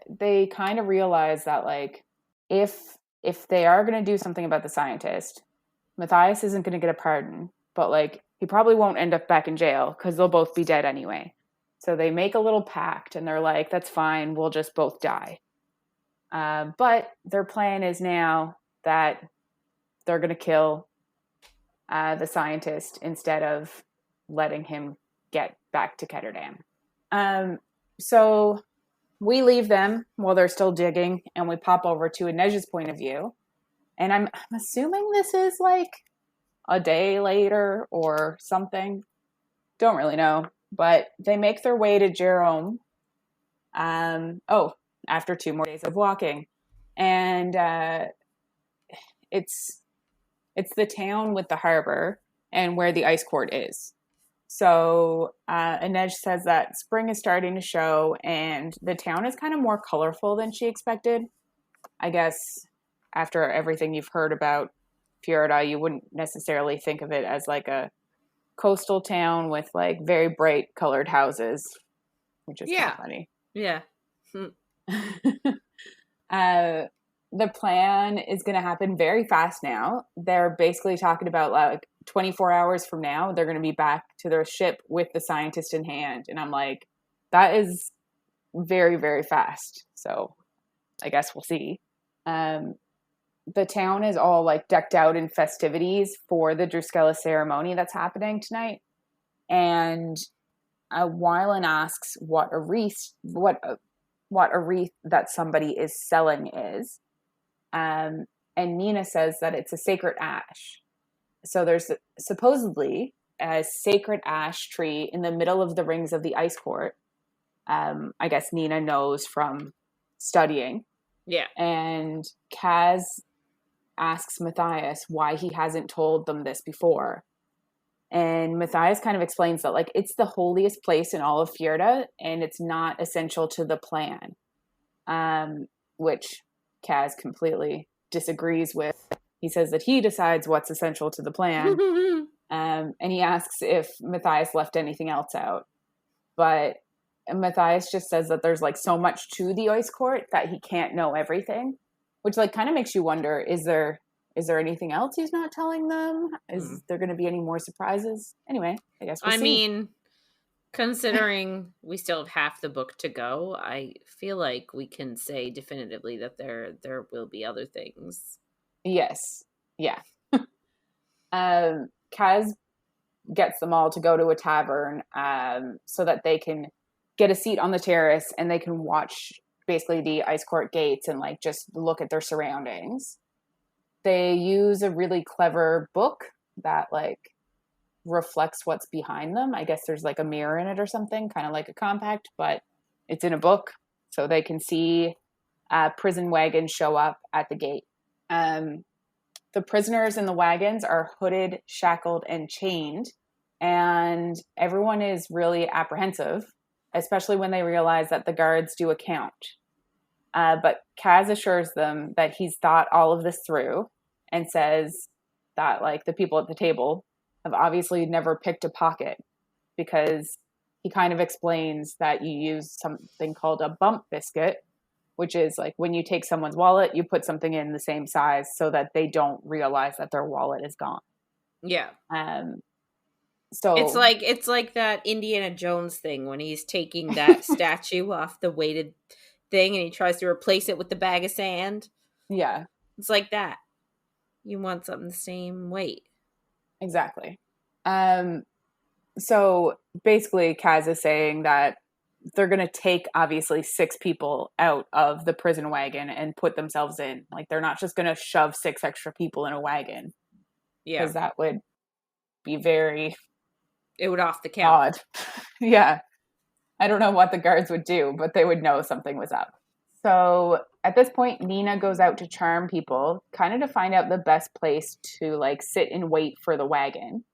they kind of realize that if they are going to do something about the scientist, Matthias isn't going to get a pardon, but he probably won't end up back in jail because they'll both be dead anyway. So they make a little pact and they're like, that's fine, we'll just both die. But their plan is now that they're going to kill the scientist instead of letting him get back to Ketterdam. So we leave them while they're still digging, and we pop over to Inej's point of view. And I'm assuming this is a day later or something. Don't really know. But they make their way to Jerome. After 2 more days of walking. And it's the town with the harbor and where the ice court is. So Inej says that spring is starting to show, and the town is kind of more colorful than she expected. I guess after everything you've heard about Fjerda, you wouldn't necessarily think of it as a coastal town with very bright colored houses, which is kind of funny. Yeah. The plan is going to happen very fast now. They're basically talking about 24 hours from now, they're going to be back to their ship with the scientist in hand. And I'm like, that is very, very fast. So I guess we'll see. The town is all decked out in festivities for the Druskella ceremony that's happening tonight. And Wylan asks what a wreath that somebody is selling is. And Nina says that it's a sacred ash. So there's supposedly a sacred ash tree in the middle of the rings of the ice court. I guess Nina knows from studying. Yeah. And Kaz asks Matthias why he hasn't told them this before. And Matthias kind of explains that it's the holiest place in all of Fjerda, and it's not essential to the plan, which Kaz completely disagrees with. He says that he decides what's essential to the plan, and he asks if Matthias left anything else out. But Matthias just says that there's so much to the ice court that he can't know everything, which kind of makes you wonder, is there anything else he's not telling them? Is there going to be any more surprises? Anyway, I guess we'll see. Mean, considering we still have half the book to go, I feel like we can say definitively that there will be other things. Yes. Yeah. Kaz gets them all to go to a tavern so that they can get a seat on the terrace and they can watch basically the ice court gates and just look at their surroundings. They use a really clever book that reflects what's behind them. I guess there's a mirror in it or something, kind of like a compact, but it's in a book, so they can see prison wagons show up at the gate. The prisoners in the wagons are hooded, shackled, and chained, and everyone is really apprehensive, especially when they realize that the guards do a count. But Kaz assures them that he's thought all of this through and says that the people at the table have obviously never picked a pocket, because he kind of explains that you use something called a bump biscuit, which is when you take someone's wallet, you put something in the same size so that they don't realize that their wallet is gone. Yeah. So it's like that Indiana Jones thing when he's taking that statue off the weighted thing and he tries to replace it with the bag of sand. Yeah. It's like that. You want something the same weight. Exactly. So basically Kaz is saying that they're going to take obviously 6 people out of the prison wagon and put themselves in. Like, they're not just going to shove 6 extra people in a wagon, Yeah. because that would be very It would off the count. odd. Yeah. I don't know what the guards would do, but they would know something was up. So at this point, Nina goes out to charm people, kind of to find out the best place to like sit and wait for the wagon.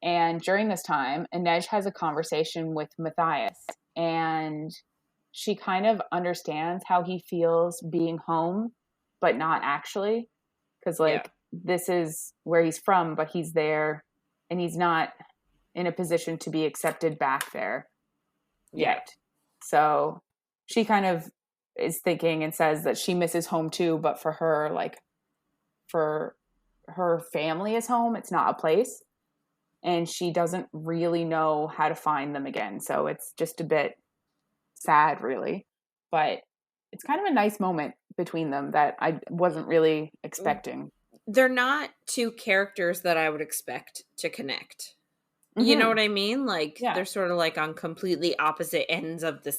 And during this time, Inej has a conversation with Matthias, and she kind of understands how he feels being home, but not actually. Because, like, this is where he's from, but he's there, and he's not in a position to be accepted back there yet. So she kind of is thinking and says that she misses home too, but for her, like, for her family is home, it's not a place. And she doesn't really know how to find them again. So it's just a bit sad, really. But it's kind of a nice moment between them that I wasn't really expecting. They're not two characters that I would expect to connect. Mm-hmm. You know what I mean? Like, they're sort of like on completely opposite ends of the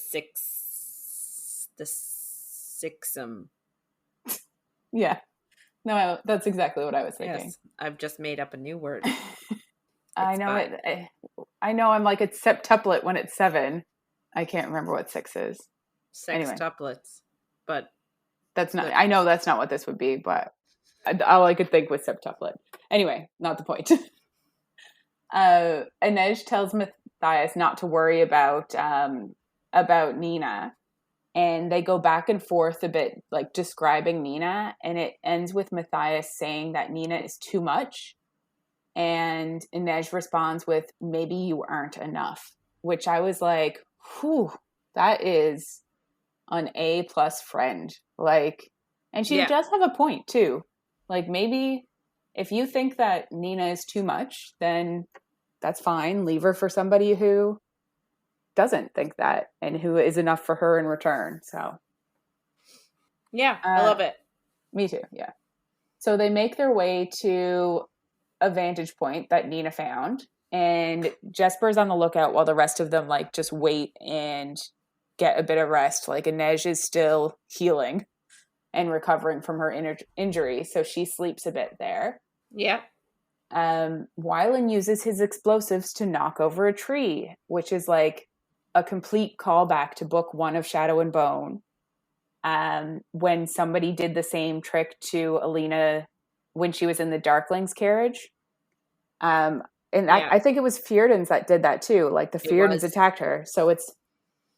sixum. Yeah. No, that's exactly what I was thinking. Yes, I've just made up a new word. I know it. I know I'm like, it's septuplet when it's 7. I can't remember what 6 is. Sextuplets. But that's not, I know that's not what this would be, but all I could think was septuplet. Anyway, not the point. Inej tells Matthias not to worry about Nina. And they go back and forth a bit, like describing Nina. And it ends with Matthias saying that Nina is too much. And Inej responds with, maybe you aren't enough. Which I was like, whew, that is an A+ friend. Like, and she does have a point too. Like, maybe if you think that Nina is too much, then that's fine. Leave her for somebody who doesn't think that and who is enough for her in return. So yeah, I love it. Me too. Yeah. So they make their way to a vantage point that Nina found, and Jesper's on the lookout while the rest of them like just wait and get a bit of rest. Like, Inej is still healing and recovering from her injury, so she sleeps a bit there. Yeah. Wylan uses his explosives to knock over a tree, which is like a complete callback to book 1 of Shadow and Bone. When somebody did the same trick to Alina when she was in the Darkling's carriage. I think it was Fjerda's that did that too. Like, the Fjerdans attacked her. So it's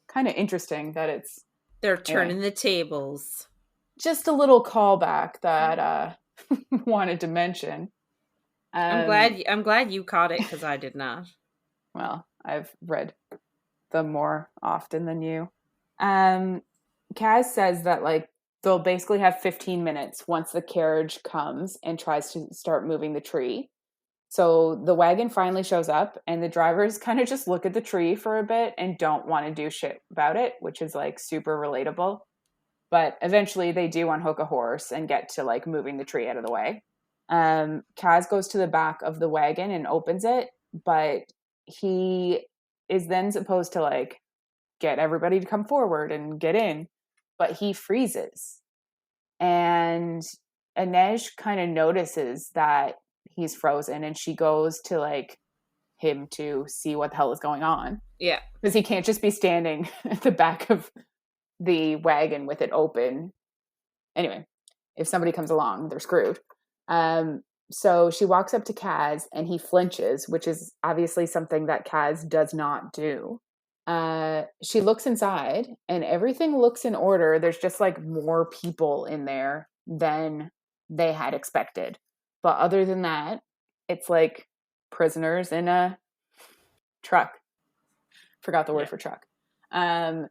kind of interesting that they're turning the tables. Just a little callback that wanted to mention. I'm glad you caught it, because I did not. Well, I've read them more often than you. Kaz says that like they'll basically have 15 minutes once the carriage comes and tries to start moving the tree. So the wagon finally shows up, and the drivers kind of just look at the tree for a bit and don't want to do shit about it, which is like super relatable. But eventually they do unhook a horse and get to like moving the tree out of the way. Kaz goes to the back of the wagon and opens it, but he is then supposed to like get everybody to come forward and get in, but he freezes. And Inej kind of notices that he's frozen, and she goes to like him to see what the hell is going on. Yeah. Because he can't just be standing at the back of the wagon with it open. Anyway, if somebody comes along, they're screwed. So she walks up to Kaz, and he flinches, which is obviously something that Kaz does not do. She looks inside, and everything looks in order. There's just like more people in there than they had expected. But other than that, it's like prisoners in a truck. Forgot the word for truck.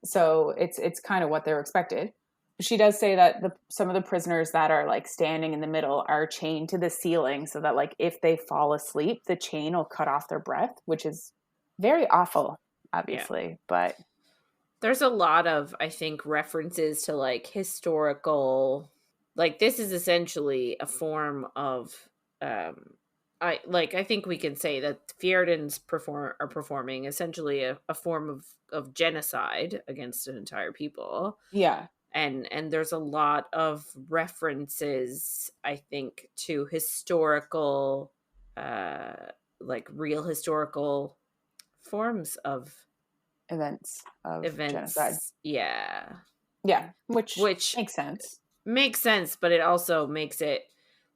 So it's kind of what they were expected. She does say that some of the prisoners that are like standing in the middle are chained to the ceiling, so that like if they fall asleep, the chain will cut off their breath, which is very awful, obviously. Yeah. But there's a lot of, I think, references to like historical, like this is essentially a form of I think we can say that Fjerdans are performing essentially a form of genocide against an entire people. Yeah. And there's a lot of references, I think, to historical, like real historical forms of Events of genocide. events. Yeah. Yeah, which Which makes sense. makes sense, but it also makes it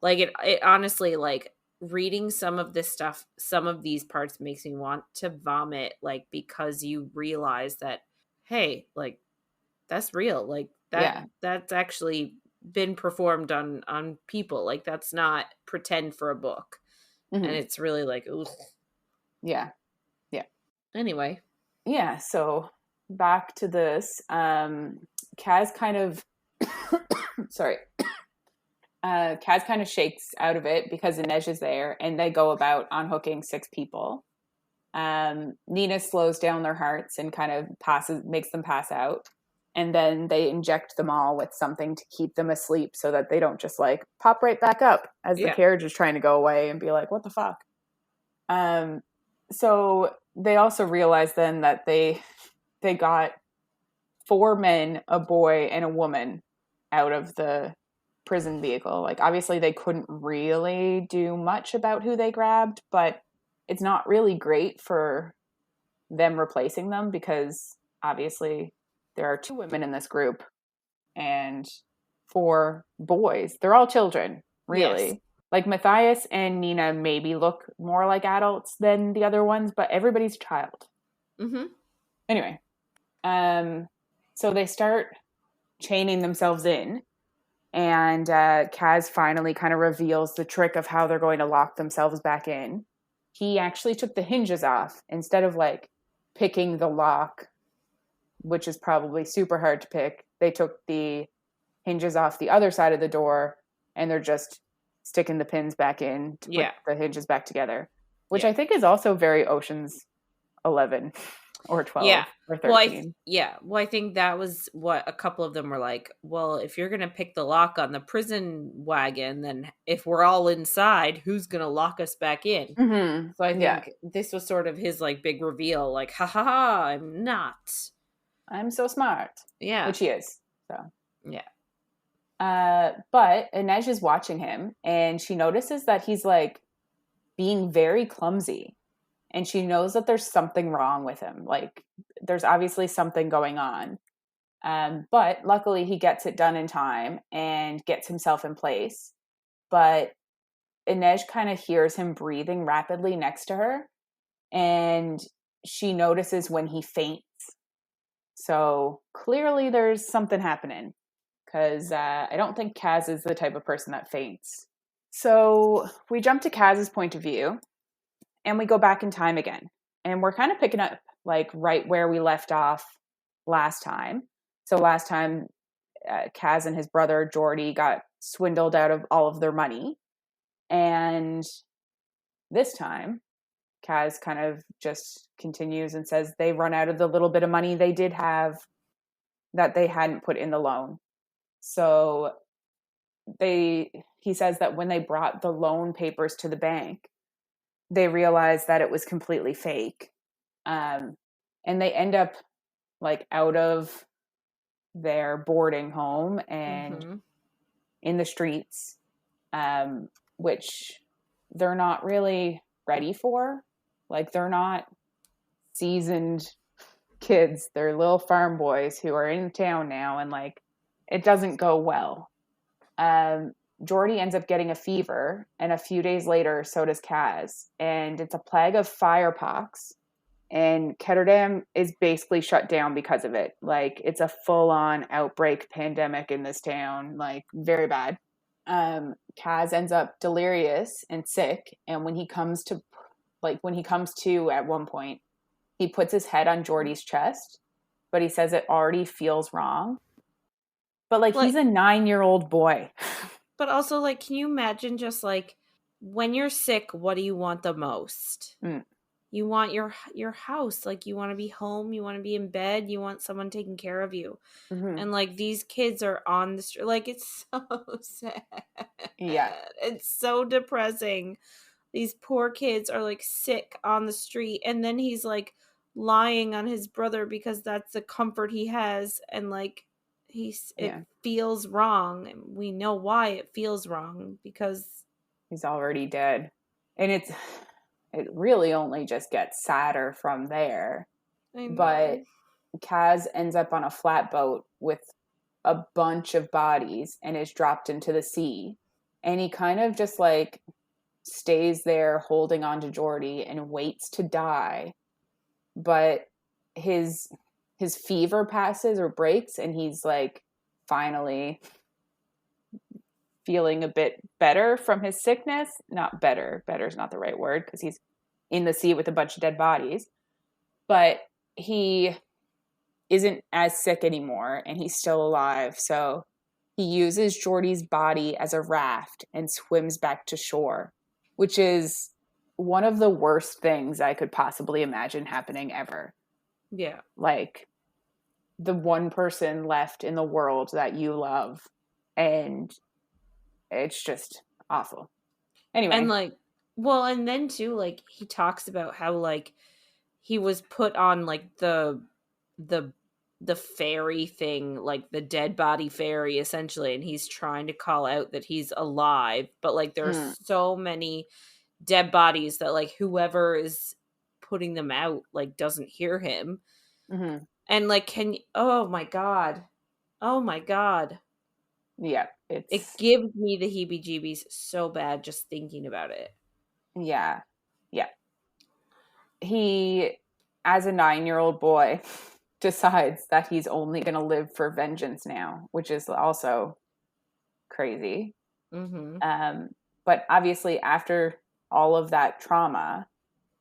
like it honestly, like reading some of this stuff, some of these parts makes me want to vomit, like because you realize that, hey, like that's real, like Yeah. that's actually been performed on people, like that's not pretend for a book. And Hmm. it's really like, ugh. Yeah. Yeah. Anyway. Yeah. So back to this. Kaz kind of sorry. Kaz kind of shakes out of it because Inej is there, and they go about unhooking 6 people. Nina slows down their hearts and kind of makes them pass out. And then they inject them all with something to keep them asleep so that they don't just like pop right back up as the carriage is trying to go away and be like, what the fuck? So they also realize then that they got 4 men, a boy, and a woman out of the prison vehicle. Like, obviously they couldn't really do much about who they grabbed, but it's not really great for them replacing them because obviously there are 2 women in this group and 4 boys. They're all children, really. Yes. Like Matthias and Nina maybe look more like adults than the other ones, but everybody's a child. Mm-hmm. Anyway, so they start chaining themselves in, and Kaz finally kind of reveals the trick of how they're going to lock themselves back in. He actually took the hinges off instead of like picking the lock, which is probably super hard to pick. They took the hinges off the other side of the door, and they're just sticking the pins back in to put the hinges back together, which I think is also very Ocean's 11 or 12 or 13. Well, I think that was what a couple of them were like, well, if you're going to pick the lock on the prison wagon, then if we're all inside, who's going to lock us back in? Mm-hmm. So I think this was sort of his like big reveal, like, ha ha ha, I'm not. I'm so smart. Yeah. Which he is. So. Yeah. But Inej is watching him, and she notices that he's like being very clumsy, and she knows that there's something wrong with him. Like there's obviously something going on. But luckily he gets it done in time and gets himself in place. But Inej kind of hears him breathing rapidly next to her, and she notices when he faints. So clearly there's something happening, because I don't think Kaz is the type of person that faints. So we jump to Kaz's point of view, and we go back in time again. And we're kind of picking up like right where we left off last time. So last time, Kaz and his brother Jordie got swindled out of all of their money. And this time, Kaz kind of just continues and says they run out of the little bit of money they did have that they hadn't put in the loan. So he says that when they brought the loan papers to the bank, they realized that it was completely fake. And they end up like out of their boarding home and in the streets, which they're not really ready for. Like they're not seasoned kids. They're little farm boys who are in town now, and like it doesn't go well. Jordie ends up getting a fever, and a few days later, so does Kaz. And it's a plague of firepox. And Ketterdam is basically shut down because of it. Like, it's a full-on outbreak pandemic in this town. Like, very bad. Kaz ends up delirious and sick. And when he comes to at one point, he puts his head on Jordie's chest, but he says it already feels wrong. But, like he's a 9-year-old boy. But also, like, can you imagine just, like, when you're sick, what do you want the most? You want your house. Like, you want to be home. You want to be in bed. You want someone taking care of you. Mm-hmm. And, like, these kids are on the street. Like, it's so sad. Yeah. It's so depressing. these poor kids are like sick on the street, and then he's like lying on his brother because that's the comfort he has, and like it feels wrong, and we know why it feels wrong, because he's already dead. And it really only just gets sadder from there. I know. But Kaz ends up on a flatboat with a bunch of bodies and is dropped into the sea, and he kind of just like stays there holding on to Jordie and waits to die. But his fever passes or breaks, and he's like finally feeling a bit better from his sickness. Not better is not the right word, because he's in the sea with a bunch of dead bodies, but he isn't as sick anymore, and he's still alive. So he uses Jordie's body as a raft and swims back to shore, which is one of the worst things I could possibly imagine happening ever. Yeah. Like, the one person left in the world that you love, and it's just awful. Anyway. And like, well, and then too, like, he talks about how like he was put on like the fairy thing, like the dead body fairy essentially, and he's trying to call out that he's alive, but like there are so many dead bodies that like whoever is putting them out like doesn't hear him. Mm-hmm. And like, oh my god, yeah, it gives me the heebie-jeebies so bad just thinking about it. Yeah he, as a 9-year-old boy, decides that he's only going to live for vengeance now, which is also crazy. Mm-hmm. But obviously, after all of that trauma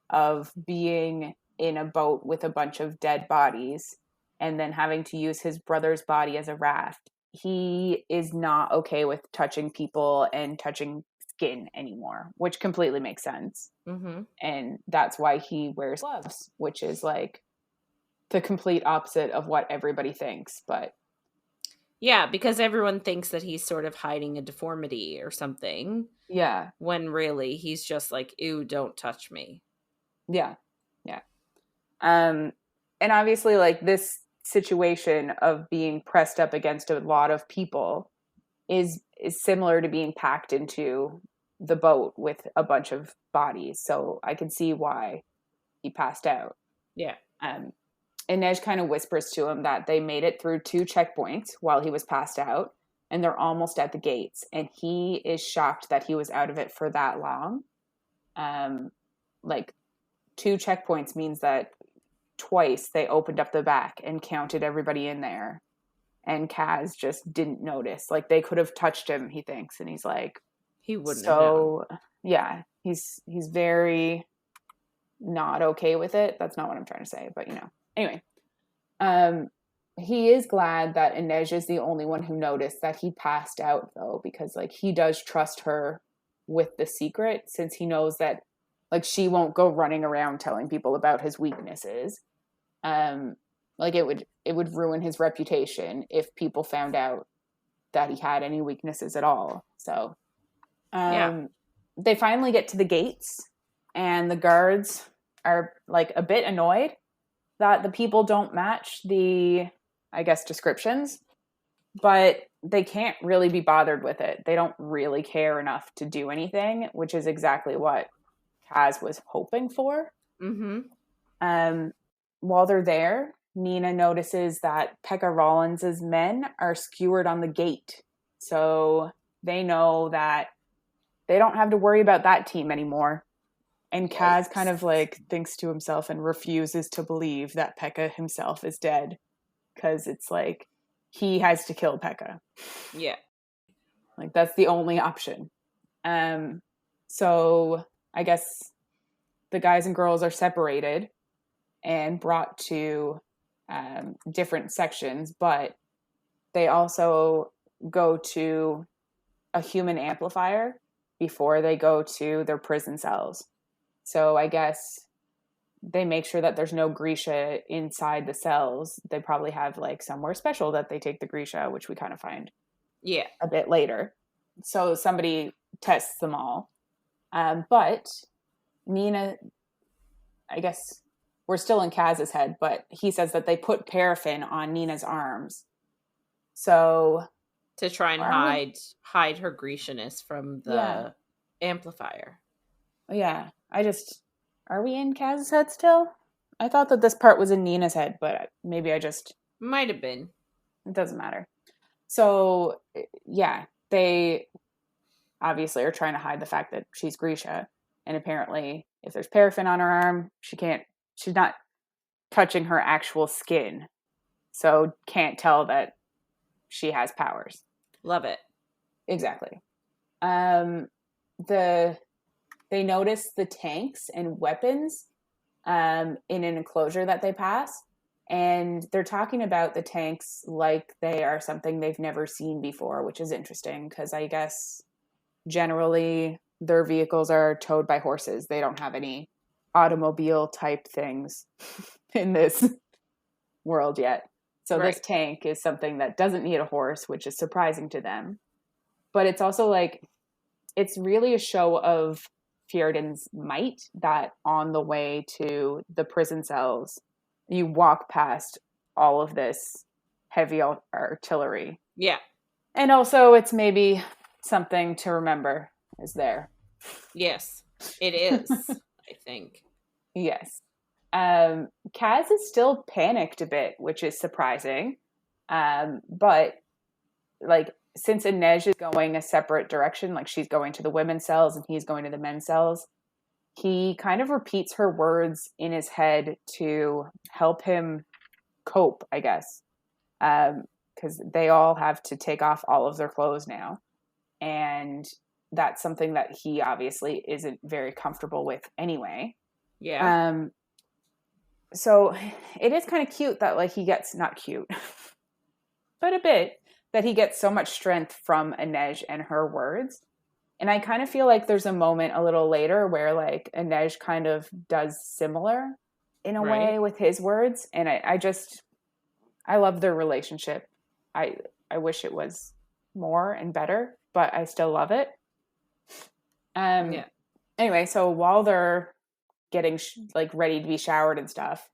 of being in a boat with a bunch of dead bodies and then having to use his brother's body as a raft, he is not okay with touching people and touching skin anymore, which completely makes sense. Mm-hmm. And that's why he wears gloves, which is like the complete opposite of what everybody thinks. But yeah, because everyone thinks that he's sort of hiding a deformity or something. Yeah. When really he's just like, ew, don't touch me. Yeah. And obviously, like, this situation of being pressed up against a lot of people is similar to being packed into the boat with a bunch of bodies. So I can see why he passed out. Yeah. Inej kind of whispers to him that they made it through 2 checkpoints while he was passed out, and they're almost at the gates. And he is shocked that he was out of it for that long. Like, 2 checkpoints means that twice they opened up the back and counted everybody in there. And Kaz just didn't notice. Like, they could have touched him, he thinks. And he's like, he wouldn't have known. Yeah, he's very not okay with it. That's not what I'm trying to say, but Anyway, he is glad that Inej is the only one who noticed that he passed out, though, because like he does trust her with the secret, since he knows that like she won't go running around telling people about his weaknesses. Like it would ruin his reputation if people found out that he had any weaknesses at all. So they finally get to the gates, and the guards are like a bit annoyed that the people don't match the, I guess, descriptions, but they can't really be bothered with it. They don't really care enough to do anything, which is exactly what Kaz was hoping for. Mm-hmm. While they're there, Nina notices that Pekka Rollins's men are skewered on the gate. So they know that they don't have to worry about that team anymore. And Kaz kind of like thinks to himself and refuses to believe that Pekka himself is dead, because it's like he has to kill Pekka. Yeah. Like that's the only option. So I guess the guys and girls are separated and brought to different sections, but they also go to a human amplifier before they go to their prison cells. So I guess they make sure that there's no Grisha inside the cells. They probably have like somewhere special that they take the Grisha, which we kind of find a bit later. So somebody tests them all. But Nina, I guess we're still in Kaz's head, but he says that they put paraffin on Nina's arms. So to try and hide her Grecianness from the amplifier. Yeah. Are we in Kaz's head still? I thought that this part was in Nina's head, but maybe I just... Might have been. It doesn't matter. So, yeah, they obviously are trying to hide the fact that she's Grisha. And apparently, if there's paraffin on her arm, she's not touching her actual skin. So, can't tell that she has powers. Love it. Exactly. They notice the tanks and weapons in an enclosure that they pass. And they're talking about the tanks like they are something they've never seen before, which is interesting because I guess generally their vehicles are towed by horses. They don't have any automobile type things in this world yet. So This tank is something that doesn't need a horse, which is surprising to them. But it's also like, it's really a show of Fjerdan's might that on the way to the prison cells, you walk past all of this heavy artillery. Yeah. And also it's maybe something to remember is there. Yes, it is, I think. Yes. Kaz is still panicked a bit, which is surprising. But like, since Inej is going a separate direction, like she's going to the women's cells and he's going to the men's cells, he kind of repeats her words in his head to help him cope, I guess. Because they all have to take off all of their clothes now. And that's something that he obviously isn't very comfortable with anyway. Yeah. So it is kind of cute that like he gets, not cute, but a bit, that he gets so much strength from Inej and her words. And I kind of feel like there's a moment a little later where like Inej kind of does similar in a way with his words. And I love their relationship. I wish it was more and better, but I still love it. Anyway, so while they're getting like ready to be showered and stuff,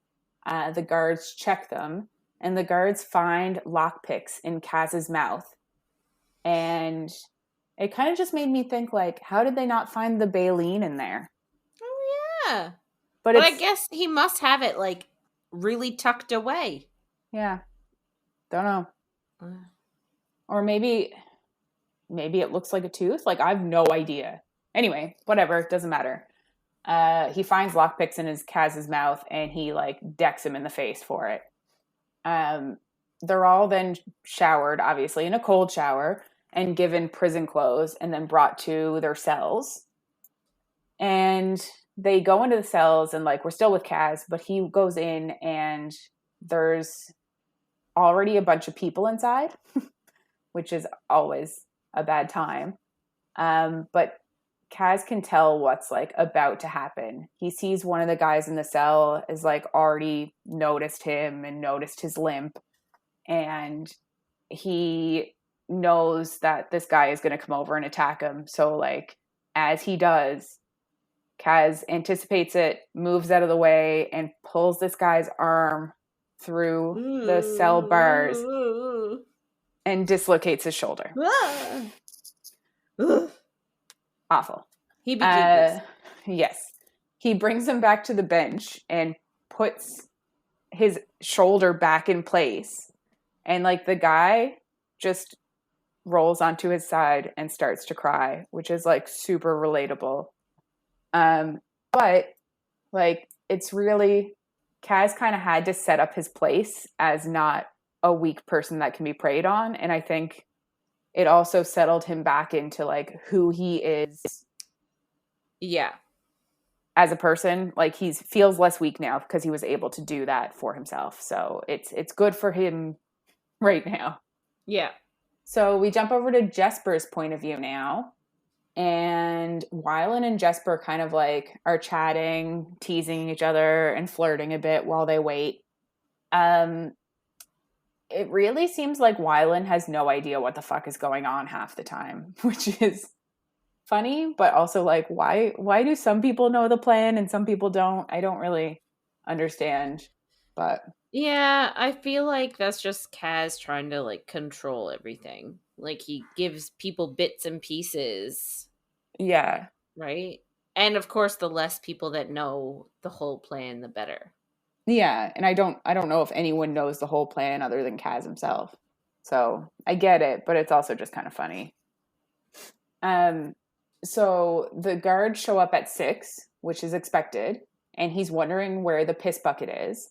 the guards check them. And the guards find lockpicks in Kaz's mouth. And it kind of just made me think, like, how did they not find the baleen in there? Oh, yeah. But I guess he must have it, like, really tucked away. Yeah. Don't know. Or maybe it looks like a tooth. Like, I have no idea. Anyway, whatever. Doesn't matter. He finds lockpicks in Kaz's mouth, and he, like, decks him in the face for it. They're all then showered, obviously, in a cold shower and given prison clothes and then brought to their cells. And they go into the cells and like, we're still with Kaz, but he goes in and there's already a bunch of people inside, which is always a bad time. But Kaz can tell what's like about to happen. He sees one of the guys in the cell is like already noticed him and noticed his limp. And he knows that this guy is going to come over and attack him. So like, as he does, Kaz anticipates it, moves out of the way, and pulls this guy's arm through the cell bars and dislocates his shoulder. Awful. He became Yes. He brings him back to the bench and puts his shoulder back in place. And like the guy just rolls onto his side and starts to cry, which is like super relatable. But like it's really, Kaz kind of had to set up his place as not a weak person that can be preyed on. And I think it also settled him back into like who he is. Yeah. As a person, like he feels less weak now because he was able to do that for himself. So it's good for him right now. Yeah. So we jump over to Jesper's point of view now. And Wylan and Jesper kind of like are chatting, teasing each other and flirting a bit while they wait. It really seems like Wylan has no idea what the fuck is going on half the time, which is funny, but also like why do some people know the plan and some people don't? I don't really understand. But Yeah, I feel like that's just Kaz trying to like control everything. Like he gives people bits and pieces, yeah. right? And of course, the less people that know the whole plan, the better. Yeah, and I don't know if anyone knows the whole plan other than Kaz himself. So, I get it, but it's also just kind of funny. Um so the guards show up at 6, which is expected, and he's wondering where the piss bucket is.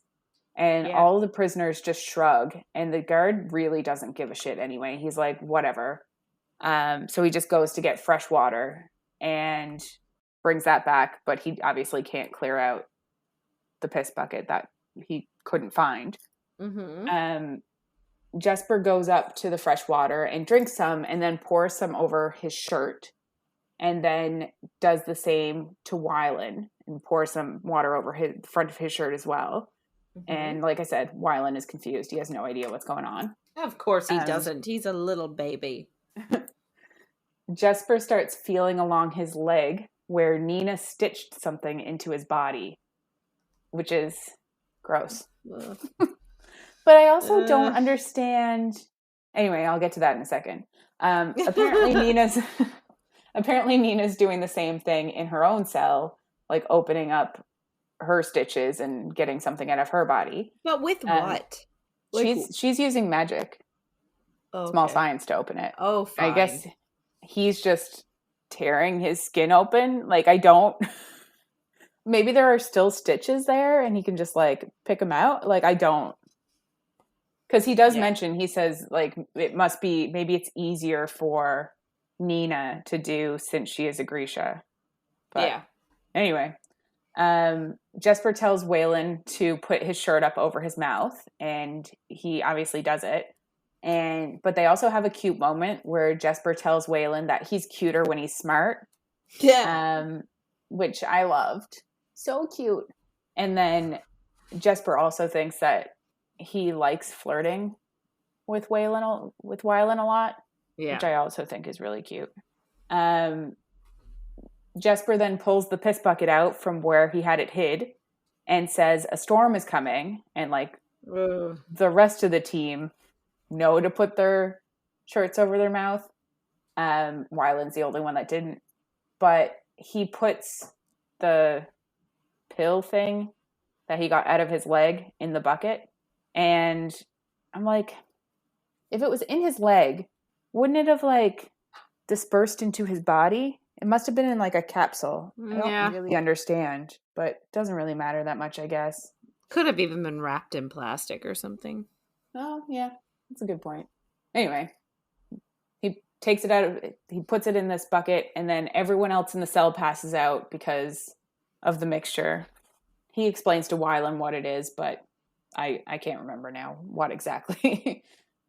And Yeah. all the prisoners just shrug, and the guard really doesn't give a shit anyway. He's like, whatever. So he just goes to get fresh water and brings that back, but he obviously can't clear out the piss bucket that he couldn't find. Mm-hmm. Jesper goes up to the fresh water and drinks some and then pours some over his shirt and then does the same to Wylan and pours some water over his front of his shirt as well. Mm-hmm. And like I said, Wylan is confused. He has no idea what's going on. Of course he doesn't. He's a little baby. Jesper starts feeling along his leg where Nina stitched something into his body, which is gross. But I also don't understand. Anyway, I'll get to that in a second. Apparently Nina's doing the same thing in her own cell, like opening up her stitches and getting something out of her body. But with what? She's using magic. Okay. Small science to open it. Oh, fine. I guess he's just tearing his skin open. Like, I don't. Maybe there are still stitches there and he can just like pick them out. Like, I don't. Because he does mention, he says, like, it must be, maybe it's easier for Nina to do since she is a Grisha. But yeah. Anyway, Jesper tells Waylon to put his shirt up over his mouth, and he obviously does it. But they also have a cute moment where Jesper tells Waylon that he's cuter when he's smart. Yeah. Which I loved. So cute. And then Jesper also thinks that he likes flirting with Wylan a lot, which I also think is really cute. Jesper then pulls the piss bucket out from where he had it hid and says a storm is coming, and like the rest of the team know to put their shirts over their mouth. Wylan's the only one that didn't, but he puts the pill thing that he got out of his leg in the bucket. And I'm like, if it was in his leg, wouldn't it have like dispersed into his body? It must have been in like a capsule. I don't really understand, but it doesn't really matter that much, I guess. Could have even been wrapped in plastic or something. Oh, yeah. That's a good point. Anyway, he takes it out he puts it in this bucket, and then everyone else in the cell passes out because of the mixture. He explains to Wylan what it is, but I can't remember now what exactly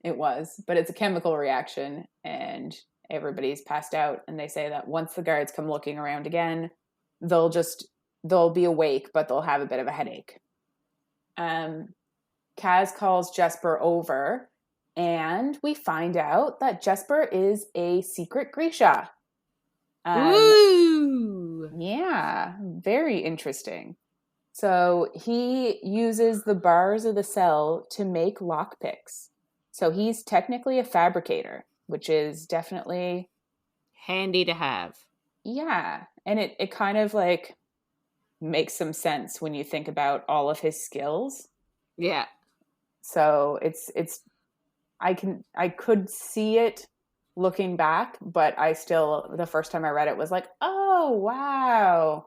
it was. But it's a chemical reaction, and everybody's passed out. And they say that once the guards come looking around again, they'll be awake, but they'll have a bit of a headache. Kaz calls Jesper over, and we find out that Jesper is a secret Grisha. Ooh! Yeah, very interesting. So he uses the bars of the cell to make lockpicks. So he's technically a fabricator, which is definitely handy to have. Yeah, and it kind of like makes some sense when you think about all of his skills. Yeah. So it's I could see it looking back, but the first time I read it was like, oh wow.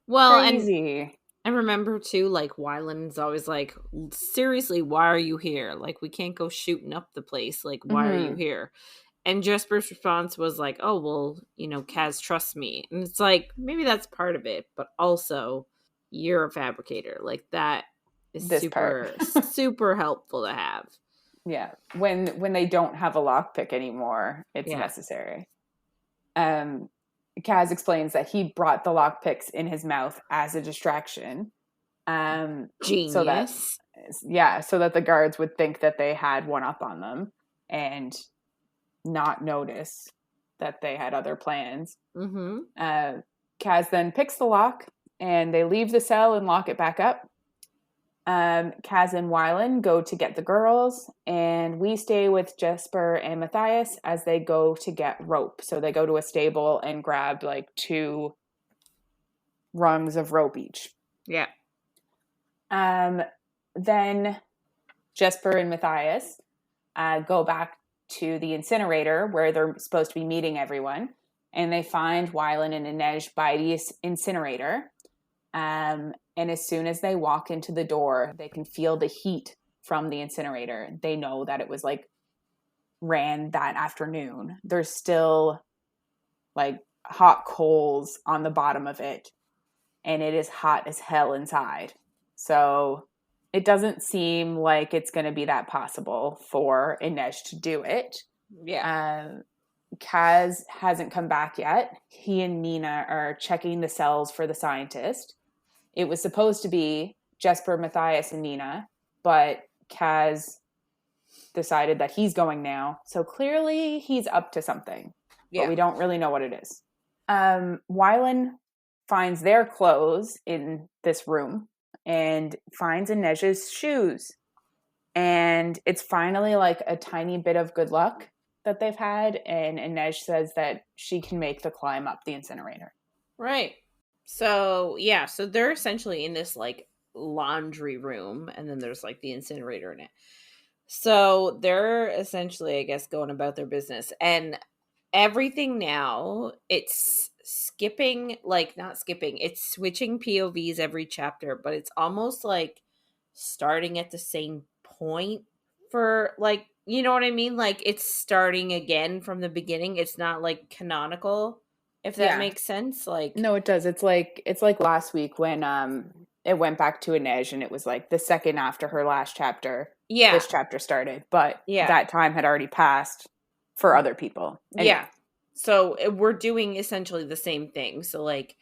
Well, crazy. And I remember too, like Wylan's always like, seriously, why are you here? Like, we can't go shooting up the place. Like, why are you here? And Jesper's response was like, oh, well, Kaz trusts me. And it's like, maybe that's part of it, but also you're a fabricator. Like, that is super helpful to have. Yeah. When they don't have a lockpick anymore, it's necessary. Kaz explains that he brought the lockpicks in his mouth as a distraction. Genius. So that the guards would think that they had one up on them and not notice. that they had other plans. Mm-hmm. Kaz then picks the lock, and they leave the cell and lock it back up. Kaz and Wylan go to get the girls, and we stay with Jesper and Matthias as they go to get rope. So they go to a stable and grab like 2 rungs of rope each. Yeah. Then Jesper and Matthias go back to the incinerator where they're supposed to be meeting everyone, and they find Wylan and Inej by the incinerator. And as soon as they walk into the door, they can feel the heat from the incinerator. They know that it was like ran that afternoon. There's still like hot coals on the bottom of it, and it is hot as hell inside. So it doesn't seem like it's going to be that possible for Inej to do it. Yeah. Kaz hasn't come back yet. He and Nina are checking the cells for the scientist. It was supposed to be Jesper, Matthias, and Nina, but Kaz decided that he's going now. So clearly he's up to something, but we don't really know what it is. Wylan finds their clothes in this room and finds Inej's shoes. And it's finally like a tiny bit of good luck that they've had. And Inej says that she can make the climb up the incinerator. Right. So, yeah. So they're essentially in this like laundry room, and then there's like the incinerator in it. So they're essentially, I guess, going about their business. And everything now, it's skipping, like not skipping, it's switching POVs every chapter, but it's almost like starting at the same point for like, you know what I mean? Like it's starting again from the beginning. It's not like canonical, if that makes sense. Like, no, it does. It's like last week when it went back to Inej, and it was like the second after her last chapter. Yeah, this chapter started, but that time had already passed for other people. Anyway. Yeah. So we're doing essentially the same thing. So like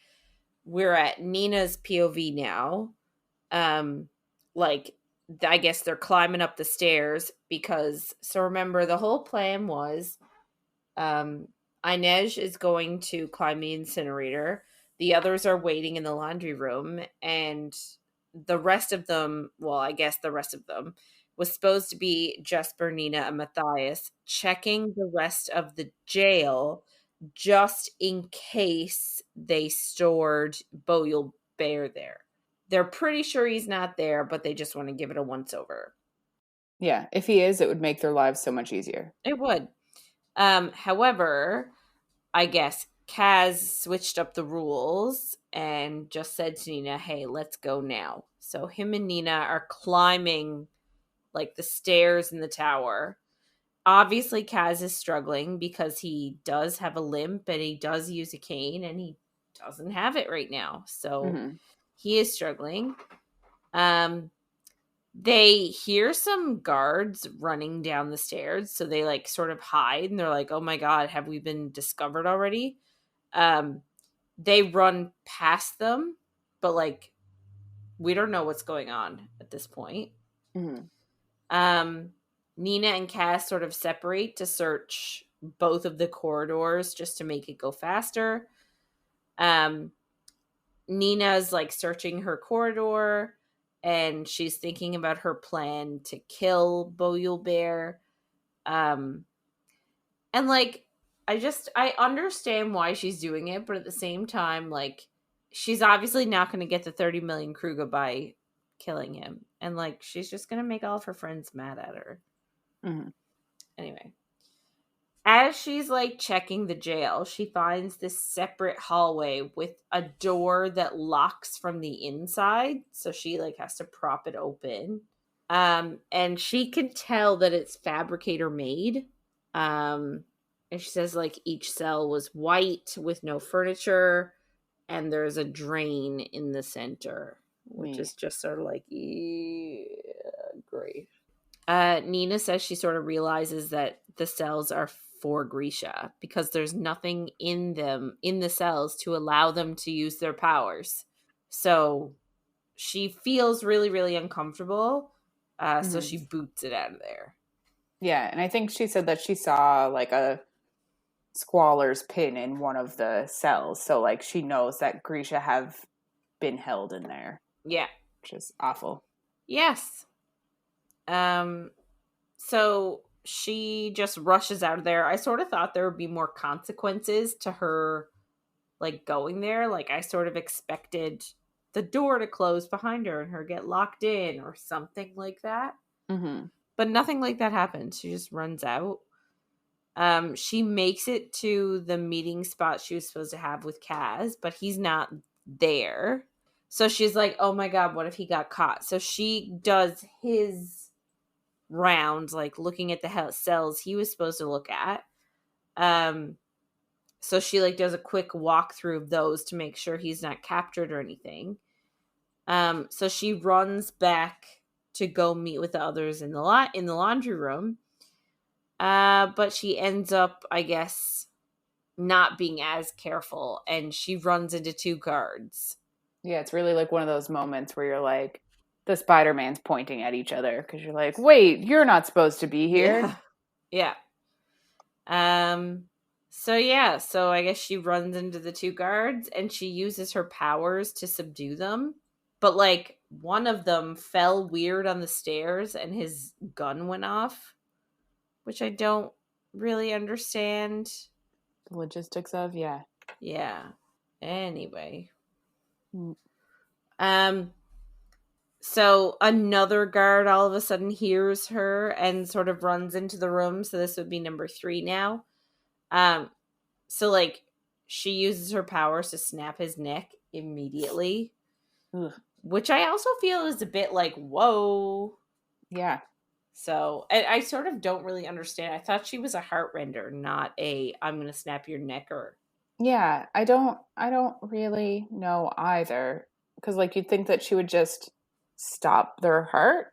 we're at Nina's POV now. Like I guess they're climbing up the stairs because, so remember the whole plan was Inej is going to climb the incinerator. The others are waiting in the laundry room, and the rest of them, well, I guess the rest of them was supposed to be Jesper, Nina, and Matthias checking the rest of the jail just in case they stored Boyle Bear there. They're pretty sure he's not there, but they just want to give it a once over. Yeah, if he is, it would make their lives so much easier. It would. However, I guess Kaz switched up the rules and just said to Nina, hey, let's go now. So him and Nina are climbing like the stairs in the tower. Obviously, Kaz is struggling because he does have a limp and he does use a cane and he doesn't have it right now. So he is struggling. They hear some guards running down the stairs, so they like sort of hide and they're like, oh my god, have we been discovered already? They run past them, but like we don't know what's going on at this point. Nina and Cass sort of separate to search both of the corridors just to make it go faster. Nina's like searching her corridor and she's thinking about her plan to kill Boyle Bear. And like I understand why she's doing it, but at the same time, like she's obviously not going to get the 30 million Kruger by killing him, and like she's just going to make all of her friends mad at her. Anyway, as she's like checking the jail, she finds this separate hallway with a door that locks from the inside, so she like has to prop it open. And she can tell that it's fabricator made. And she says like each cell was white with no furniture, and there's a drain in the center, which is just sort of like, yeah, great. Nina says she sort of realizes that the cells are for Grisha because there's nothing in them, in the cells, to allow them to use their powers. So she feels really, really uncomfortable. So she boots it out of there. Yeah, and I think she said that she saw like Squalor's pin in one of the cells. So, like, she knows that Grisha have been held in there. Yeah. Which is awful. Yes. So she just rushes out of there. I sort of thought there would be more consequences to her, like, going there. Like, I sort of expected the door to close behind her and her get locked in or something like that. Mm-hmm. But nothing like that happens. She just runs out. She makes it to the meeting spot she was supposed to have with Kaz, but he's not there. So she's like, oh my God, what if he got caught? So she does his rounds, like looking at the cells he was supposed to look at. So she like does a quick walkthrough of those to make sure he's not captured or anything. So she runs back to go meet with the others in the laundry room. But she ends up, I guess, not being as careful, and she runs into 2 guards. Yeah, it's really like one of those moments where you're like, the Spider-Man's pointing at each other because you're like, wait, you're not supposed to be here. Yeah. So I guess she runs into the 2 guards and she uses her powers to subdue them. But like one of them fell weird on the stairs and his gun went off, which I don't really understand. The logistics of, yeah. Yeah. Anyway. Mm. So another guard all of a sudden hears her and sort of runs into the room. So this would be number 3 now. So like she uses her powers to snap his neck immediately. Ugh. Which I also feel is a bit like, whoa. Yeah. So I sort of don't really understand. I thought she was a heart render, not a I'm gonna snap your neck or. Yeah, I don't really know either. Because like you'd think that she would just stop their heart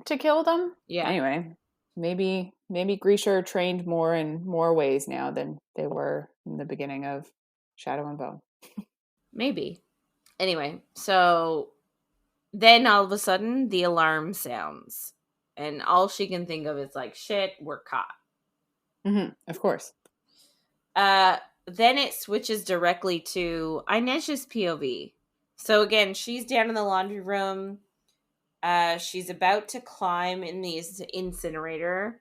to kill them. Yeah. Anyway, maybe Grisha are trained more in more ways now than they were in the beginning of Shadow and Bone. Maybe. Anyway, so then all of a sudden the alarm sounds. And all she can think of is like, shit, we're caught. Mm-hmm, of course. Then it switches directly to Inej's POV. So again, she's down in the laundry room. She's about to climb in the incinerator.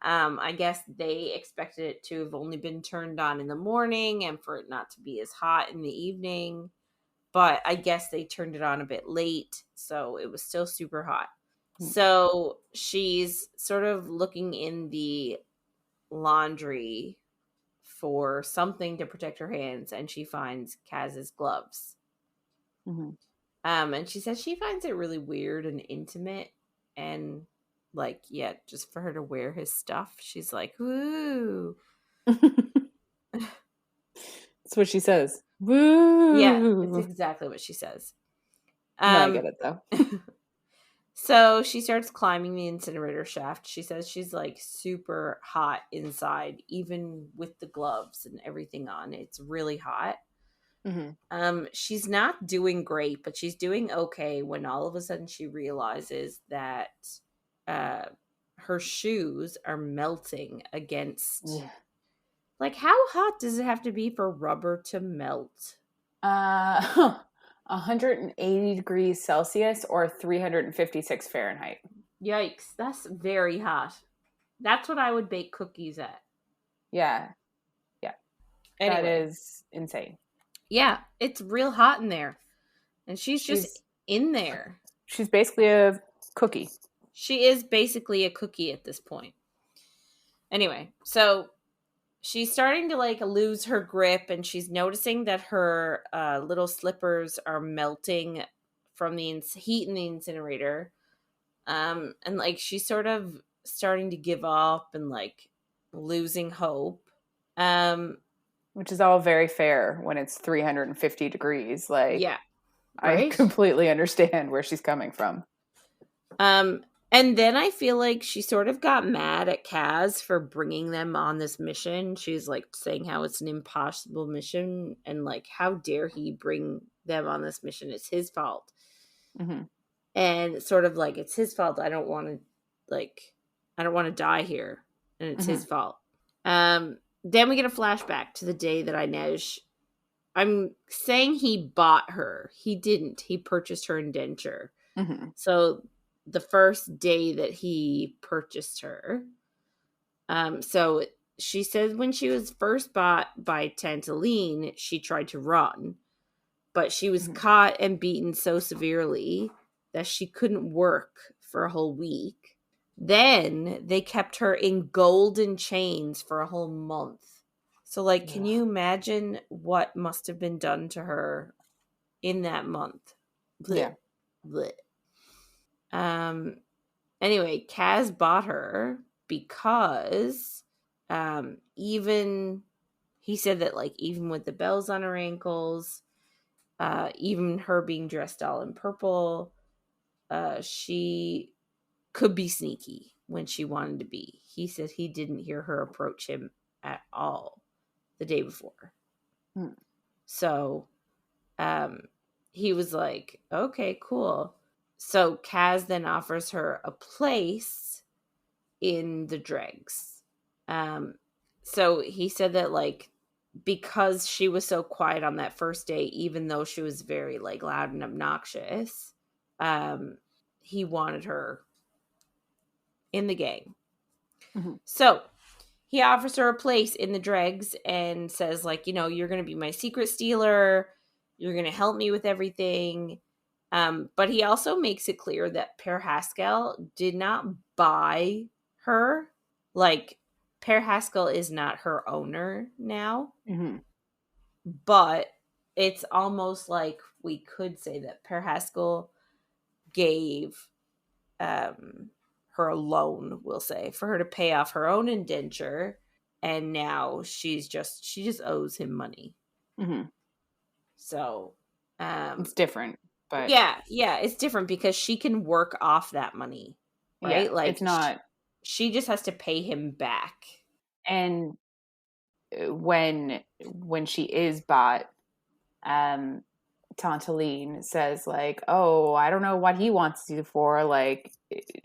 I guess they expected it to have only been turned on in the morning and for it not to be as hot in the evening. But I guess they turned it on a bit late, so it was still super hot. So she's sort of looking in the laundry for something to protect her hands, and she finds Kaz's gloves. Mm-hmm. And she says she finds it really weird and intimate, and like, yeah, just for her to wear his stuff, she's like, "Woo!" That's what she says. Woo! Yeah, it's exactly what she says. No, I get it though. So she starts climbing the incinerator shaft. She says she's like super hot inside, even with the gloves and everything on. It's really hot. Mm-hmm. She's not doing great, but she's doing okay when all of a sudden she realizes that her shoes are melting against. Yeah. Like, how hot does it have to be for rubber to melt? 180 degrees Celsius or 356 Fahrenheit. Yikes, that's very hot. That's what I would bake cookies at. Yeah. Anyway. That is insane. Yeah, it's real hot in there. And she's just in there. She's basically a cookie. She is basically a cookie at this point. Anyway, so she's starting to like lose her grip, and she's noticing that her little slippers are melting from the heat in the incinerator. And like she's sort of starting to give up and like losing hope. Which is all very fair when it's 350 degrees. Like, yeah, right? I completely understand where she's coming from. And then I feel like she sort of got mad at Kaz for bringing them on this mission. She's like saying how it's an impossible mission and like, how dare he bring them on this mission? It's his fault. Mm-hmm. And sort of like, it's his fault. I don't want to die here. And it's his fault. Then we get a flashback to the day that Inej. I'm saying he bought her. He didn't. He purchased her indenture. Mm-hmm. So the first day that he purchased her, so she says when she was first bought by Tantaline, she tried to run, but she was Mm-hmm. caught and beaten so severely that she couldn't work for a whole week. Then they kept her in golden chains for a whole month. So, like, can Ugh. you imagine what must have been done to her in that month? Blech, Yeah. blech. Anyway, Kaz bought her because even he said that, like, even with the bells on her ankles, even her being dressed all in purple, she could be sneaky when she wanted to be. He said he didn't hear her approach him at all the day before. Mm. So he was like, okay, cool. So Kaz then offers her a place in the dregs. So he said that, like, because she was so quiet on that first day, even though she was very, like, loud and obnoxious, he wanted her in the gang. Mm-hmm. So he offers her a place in the dregs and says, like, you're going to be my secret stealer. You're going to help me with everything. But he also makes it clear that Per Haskell did not buy her. Like, Per Haskell is not her owner now. Mm-hmm. But it's almost like we could say that Per Haskell gave her a loan, we'll say, for her to pay off her own indenture, and now she just owes him money. Mm-hmm. So It's different, but yeah, it's different because she can work off that money, yeah, right? it's Like, not. she just has to pay him back. And when she is bought, um, Tantaline says like, "Oh, I don't know what he wants you for." Like,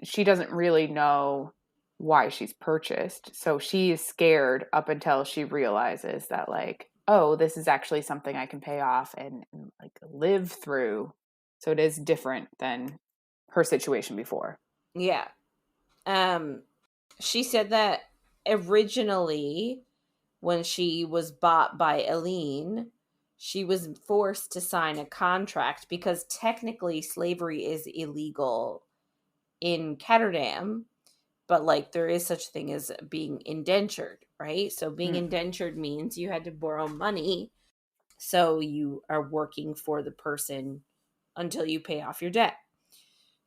she doesn't really know why she's purchased, so she is scared up until she realizes that, like, oh, this is actually something I can pay off and like live through. So it is different than her situation before. Yeah. Um she said that originally, when she was bought by Aline, she was forced to sign a contract because technically slavery is illegal in Ketterdam, but, like, there is such a thing as being indentured, right? So being Mm. indentured means you had to borrow money, so you are working for the person until you pay off your debt.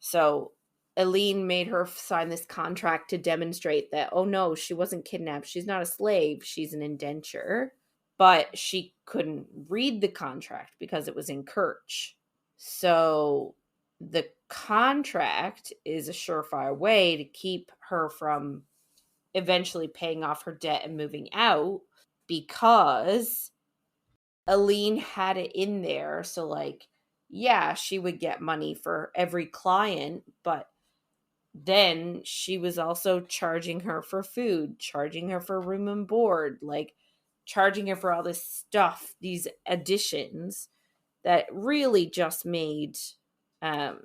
So Aline made her sign this contract to demonstrate that, oh no, she wasn't kidnapped. She's not a slave. She's an indenture. But she couldn't read the contract because it was in Kirch. So the contract is a surefire way to keep her from eventually paying off her debt and moving out, because Aline had it in there. So, like, yeah, she would get money for every client, but then she was also charging her for food, charging her for room and board, like, charging her for all this stuff, these additions that really just um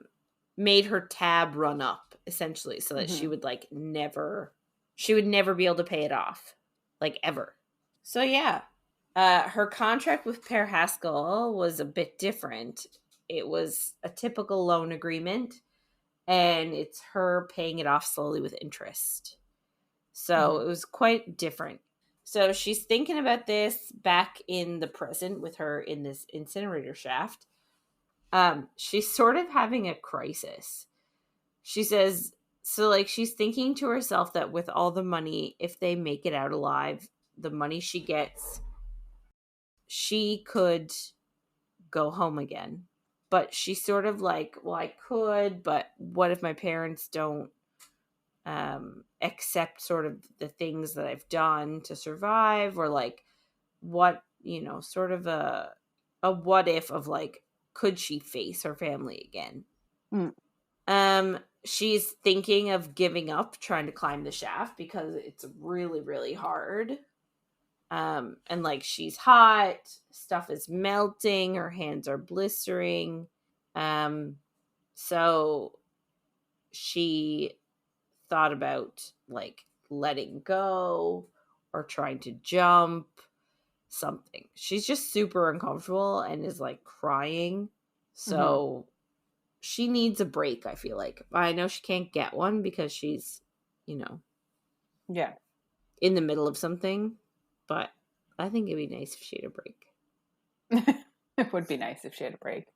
made her tab run up, essentially, so that Hmm. she would never be able to pay it off, like, ever. So yeah, her contract with Per Haskell was a bit different. It was a typical loan agreement, and it's her paying it off slowly with interest. So Hmm. it was quite different. So she's thinking about this back in the present with her in this incinerator shaft. She's sort of having a crisis. She says, so, like, she's thinking to herself that with all the money, if they make it out alive, the money she gets, she could go home again. But she's sort of like, well, I could, but what if my parents don't accept sort of the things that I've done to survive, or, like, what, sort of a what if of, like, could she face her family again? Mm. She's thinking of giving up trying to climb the shaft because it's really, really hard. And like she's hot, stuff is melting, her hands are blistering. So she thought about like letting go or trying to jump, something. She's just super uncomfortable and is like crying. So she needs a break, I feel like. I know she can't get one because she's, Yeah. in the middle of something, but I think it'd be nice if she had a break. It would be nice if she had a break.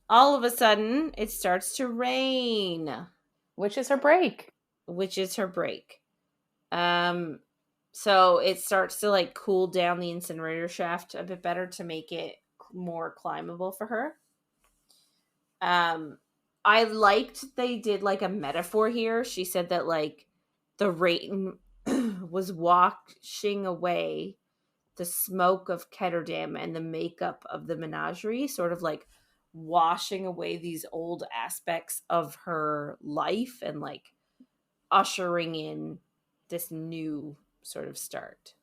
All of a sudden, it starts to rain. Which is her break. Which is her break. So it starts to like cool down the incinerator shaft a bit better to make it more climbable for her. I liked they did like a metaphor here. She said that like the rain was washing away the smoke of Ketterdam and the makeup of the menagerie, sort of like washing away these old aspects of her life and like ushering in this new sort of start.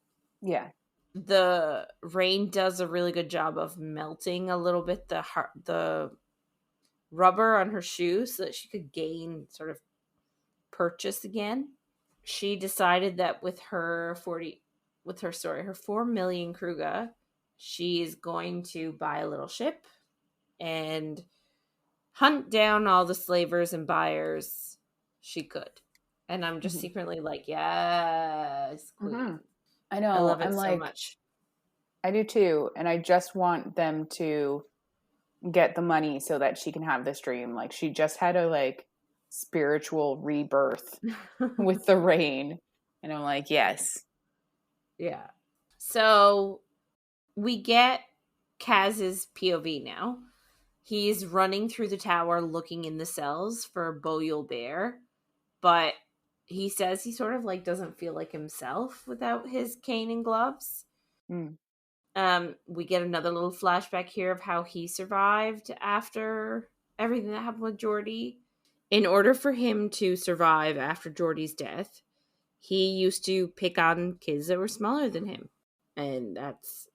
Yeah. The rain does a really good job of melting a little bit the rubber on her shoes so that she could gain sort of purchase again. She decided that with her 4 million Kruga, she is going to buy a little ship and hunt down all the slavers and buyers she could. And I'm just secretly like, yes, queen. I know. I love it I'm so like, much. I do too. And I just want them to get the money so that she can have this dream. Like she just had a like spiritual rebirth with the rain. And I'm like, yes. Yeah. So we get Kaz's POV now. He's running through the tower looking in the cells for Boyle Bear, but he says he sort of like doesn't feel like himself without his cane and gloves. We get another little flashback here of how he survived after everything that happened with Jordie. In order for him to survive after Jordie's death, he used to pick on kids that were smaller than him. And that's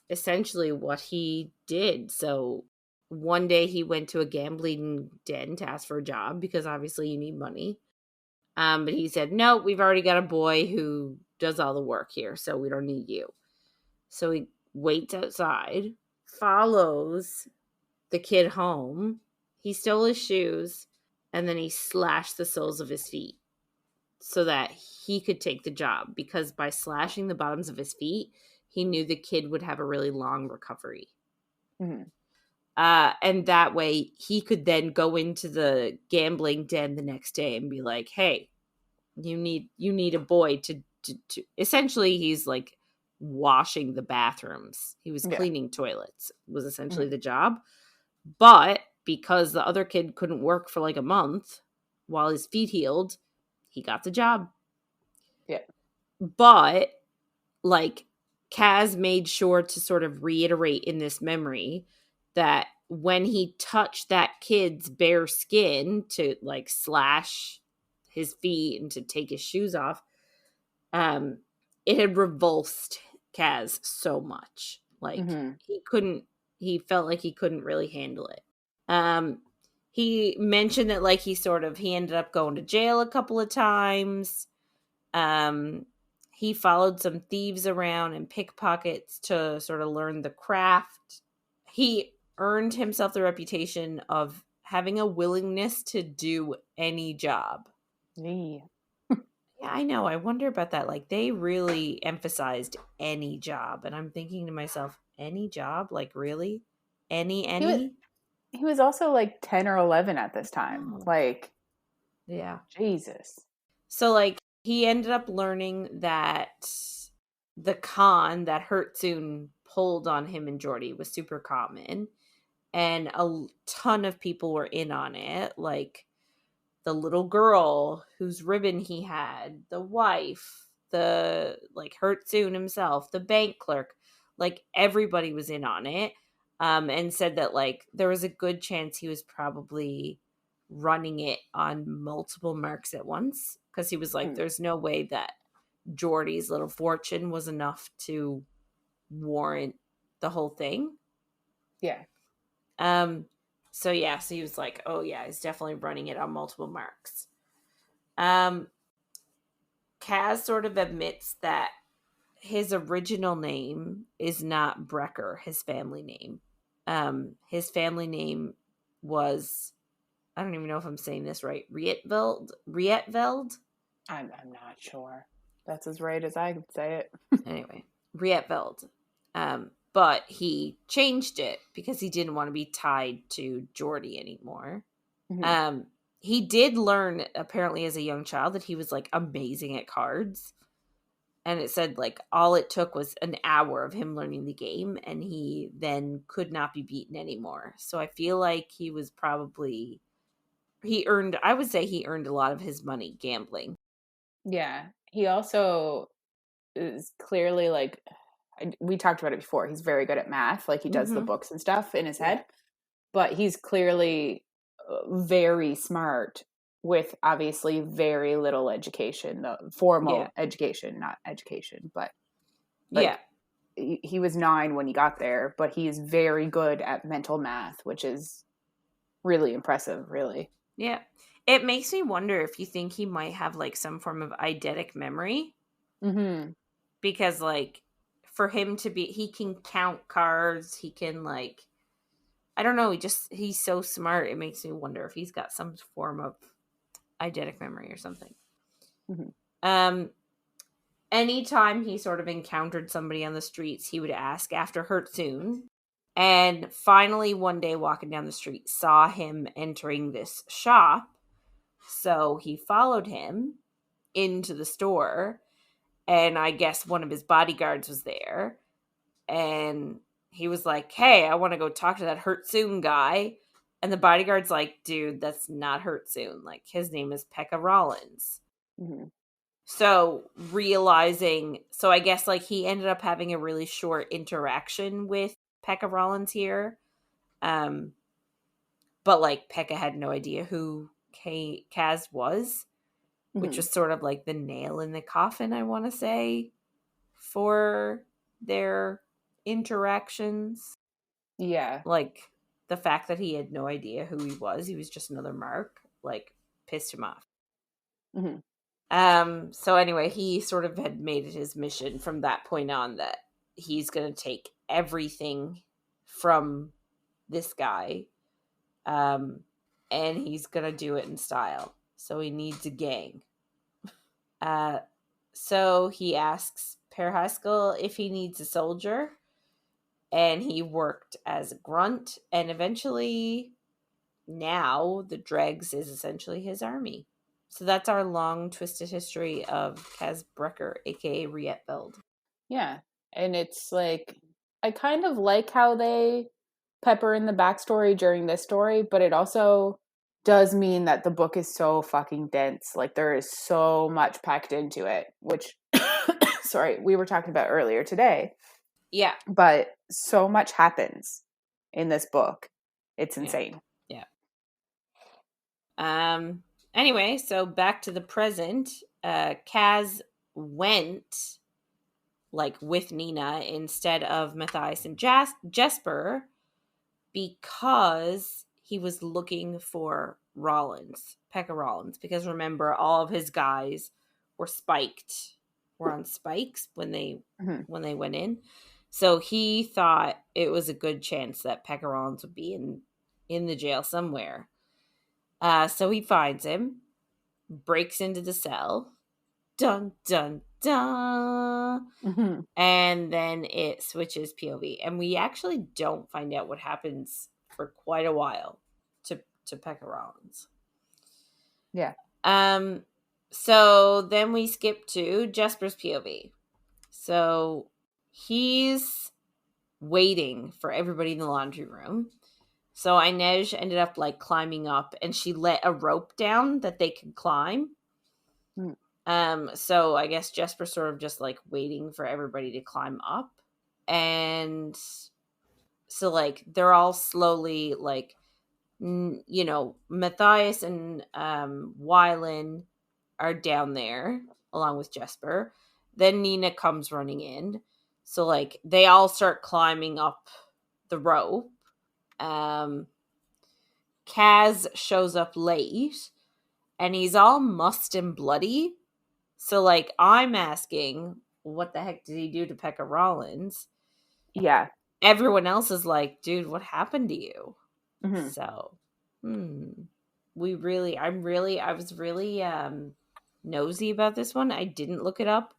essentially what he did. So one day he went to a gambling den to ask for a job because obviously you need money. But he said, no, we've already got a boy who does all the work here, so we don't need you. So he waits outside, follows the kid home. He stole his shoes, and then he slashed the soles of his feet so that he could take the job, because by slashing the bottoms of his feet, he knew the kid would have a really long recovery. And that way he could then go into the gambling den the next day and be like, hey, you need a boy to essentially he's like washing the bathrooms. He was cleaning toilets was essentially the job. But because the other kid couldn't work for like a month while his feet healed, he got the job. Yeah. But like Kaz made sure to sort of reiterate in this memory that when he touched that kid's bare skin to like slash his feet and to take his shoes off, it had revulsed Kaz so much. Like he felt like he couldn't really handle it. He mentioned that like he ended up going to jail a couple of times. He followed some thieves around and pickpockets to sort of learn the craft. He earned himself the reputation of having a willingness to do any job. Yeah. Yeah, I know. I wonder about that. Like, they really emphasized any job. And I'm thinking to myself, any job? Like, really? Any? He was also like 10 or 11 at this time. Like, yeah. Jesus. So, like, he ended up learning that the con that Hertzun pulled on him and Jordie was super common. And a ton of people were in on it. Like, the little girl whose ribbon he had, the wife, the like Hertzun himself, the bank clerk, like everybody was in on it. And said that like there was a good chance he was probably running it on multiple marks at once, because he was like, there's no way that Jordie's little fortune was enough to warrant the whole thing. Yeah. So he was like, oh yeah, he's definitely running it on multiple marks. Kaz sort of admits that his original name is not Brecker, his family name. His family name was, I don't even know if I'm saying this right, Rietveld? I'm not sure. That's as right as I could say it. Anyway, Rietveld. But he changed it because he didn't want to be tied to Jordie anymore. Mm-hmm. He did learn, apparently as a young child, that he was like amazing at cards. And it said like all it took was an hour of him learning the game, and he then could not be beaten anymore. So I feel like he was probably, I would say he earned a lot of his money gambling. Yeah. He also is clearly like, we talked about it before. He's very good at math. Like he does the books and stuff in his head, but he's clearly very smart with obviously very little education, formal education, not education, but like he was 9 when he got there, but he is very good at mental math, which is really impressive, really. Yeah. It makes me wonder if you think he might have like some form of eidetic memory. Mm-hmm. Because like for him to be, he can count cards, he can like, I don't know, he's so smart. It makes me wonder if he's got some form of eidetic memory or something. Mm-hmm. Anytime he sort of encountered somebody on the streets, he would ask after Hertzoon. And finally, one day walking down the street, saw him entering this shop. So he followed him into the store. And I guess one of his bodyguards was there. And he was like, hey, I want to go talk to that Hertzoon guy. And the bodyguard's like, dude, that's not Hertzoon. Like, his name is Pekka Rollins. Mm-hmm. So I guess like he ended up having a really short interaction with Pekka Rollins here. But like Pekka had no idea who Kaz was, which was sort of like the nail in the coffin, I want to say, for their interactions. Yeah. Like the fact that he had no idea who he was just another mark, like pissed him off. Mm-hmm. So anyway, he sort of had made it his mission from that point on that he's going to take everything from this guy, and he's going to do it in style. So he needs a gang. So he asks Per Haskell if he needs a soldier, and he worked as a grunt, and eventually now the Dregs is essentially his army. So that's our long, twisted history of Kaz Brecker, aka Rietveld. Yeah. And it's like, I kind of like how they pepper in the backstory during this story, but it also does mean that the book is so fucking dense. Like there is so much packed into it, which, sorry, we were talking about earlier today. Yeah. But so much happens in this book. It's insane. Yeah. Anyway, so back to the present. Kaz went like with Nina instead of Matthias and Jesper because he was looking for Pekka Rollins. Because remember, all of his guys were on spikes when they went in. So he thought it was a good chance that Pekka Rollins would be in the jail somewhere. So he finds him, breaks into the cell, dun dun dun, and then it switches POV, and we actually don't find out what happens for quite a while to Pekka Rollins. Yeah. So then we skip to Jesper's POV. So he's waiting for everybody in the laundry room. So Inej ended up like climbing up, and she let a rope down that they could climb. So I guess Jesper's sort of just like waiting for everybody to climb up. And so like they're all slowly like, Matthias and Wylan are down there along with Jesper. Then Nina comes running in. So, like, they all start climbing up the rope. Kaz shows up late, and he's all mussed and bloody. So, like, I'm asking, what the heck did he do to Pekka Rollins? Yeah. Everyone else is like, dude, what happened to you? Mm-hmm. So, I was really nosy about this one. I didn't look it up.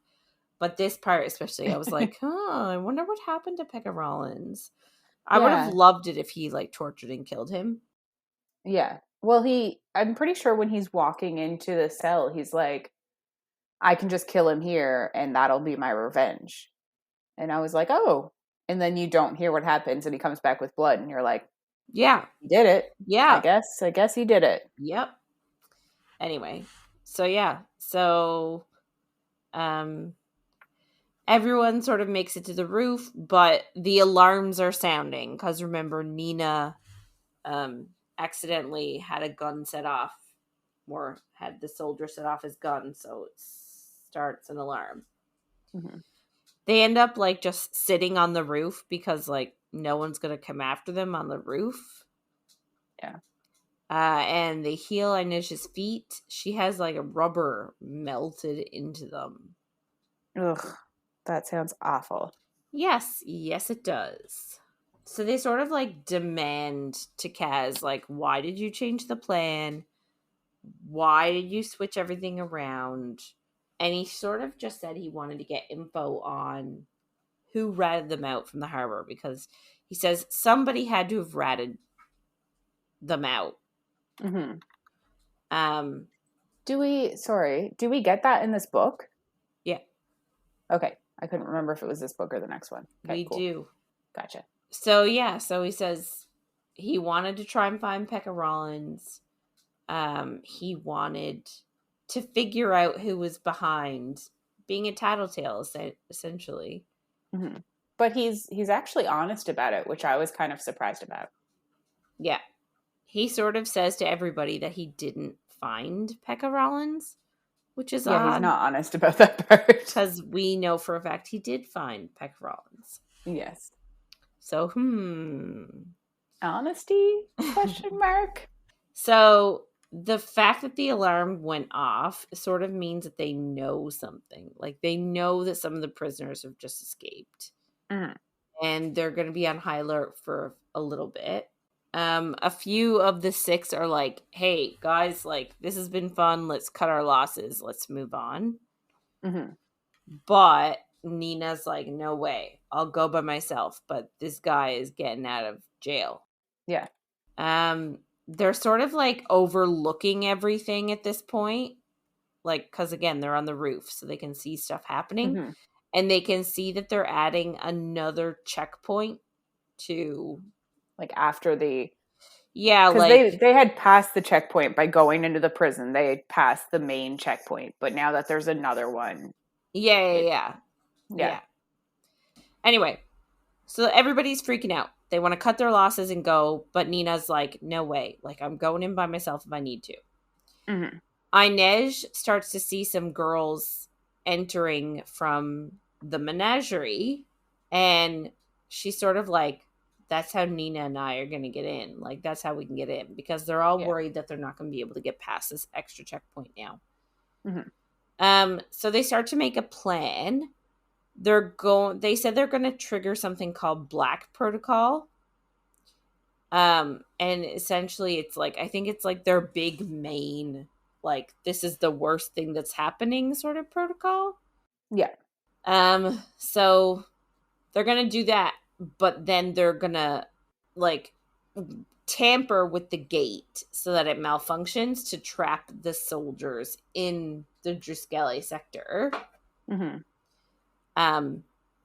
But this part especially, I was like, I wonder what happened to Pekka Rollins. I would have loved it if he, like, tortured and killed him. Yeah. Well, I'm pretty sure when he's walking into the cell, he's like, I can just kill him here and that'll be my revenge. And I was like, oh. And then you don't hear what happens and he comes back with blood and you're like, yeah, he did it. Yeah. I guess he did it. Yep. Anyway. So, yeah. So, everyone sort of makes it to the roof, but the alarms are sounding because remember, Nina accidentally had a gun set off, or had the soldier set off his gun, so it starts an alarm. Mm-hmm. They end up, like, just sitting on the roof because, like, no one's gonna come after them on the roof. Yeah. And they heal Inej's feet. She has, like, a rubber melted into them. Ugh. That sounds awful. Yes, it does. So they sort of, like, demand to Kaz, like, why did you change the plan? Why did you switch everything around? And he sort of just said he wanted to get info on who ratted them out from the harbor, because he says somebody had to have ratted them out. Mm-hmm. Do we get that in this book? Yeah. Okay. I couldn't remember if it was this book or the next one. Okay, we do. Gotcha. So, yeah. So he says he wanted to try and find Pekka Rollins. He wanted to figure out who was behind being a tattletale, essentially. Mm-hmm. But he's actually honest about it, which I was kind of surprised about. Yeah. He sort of says to everybody that he didn't find Pekka Rollins, which is odd. He's not honest about that part. Because we know for a fact he did find Pekka Rollins. Yes. So, honesty? Question mark. So, the fact that the alarm went off sort of means that they know something. Like, they know that some of the prisoners have just escaped. Mm-hmm. And they're going to be on high alert for a little bit. A few of the 6 are like, hey, guys, like, this has been fun. Let's cut our losses. Let's move on. Mm-hmm. But Nina's like, no way. I'll go by myself. But this guy is getting out of jail. Yeah. They're sort of, like, overlooking everything at this point. Like, because, again, they're on the roof, so they can see stuff happening. Mm-hmm. And they can see that they're adding another checkpoint to... Like, after the... Yeah, because they had passed the checkpoint by going into the prison. They had passed the main checkpoint. But now that there's another one... Yeah. Anyway, so everybody's freaking out. They want to cut their losses and go, but Nina's like, no way. Like, I'm going in by myself if I need to. Mm-hmm. Inej starts to see some girls entering from the menagerie, and she's sort of like, that's how Nina and I are going to get in. Like, that's how we can get in, because they're all worried that they're not going to be able to get past this extra checkpoint now. Mm-hmm. So they start to make a plan. They said they're going to trigger something called Black Protocol. And essentially it's like, I think it's like their big main, like, this is the worst thing that's happening sort of protocol. Yeah. So they're going to do that, but then they're going to, like, tamper with the gate so that it malfunctions to trap the soldiers in the Druskele sector. Mm-hmm.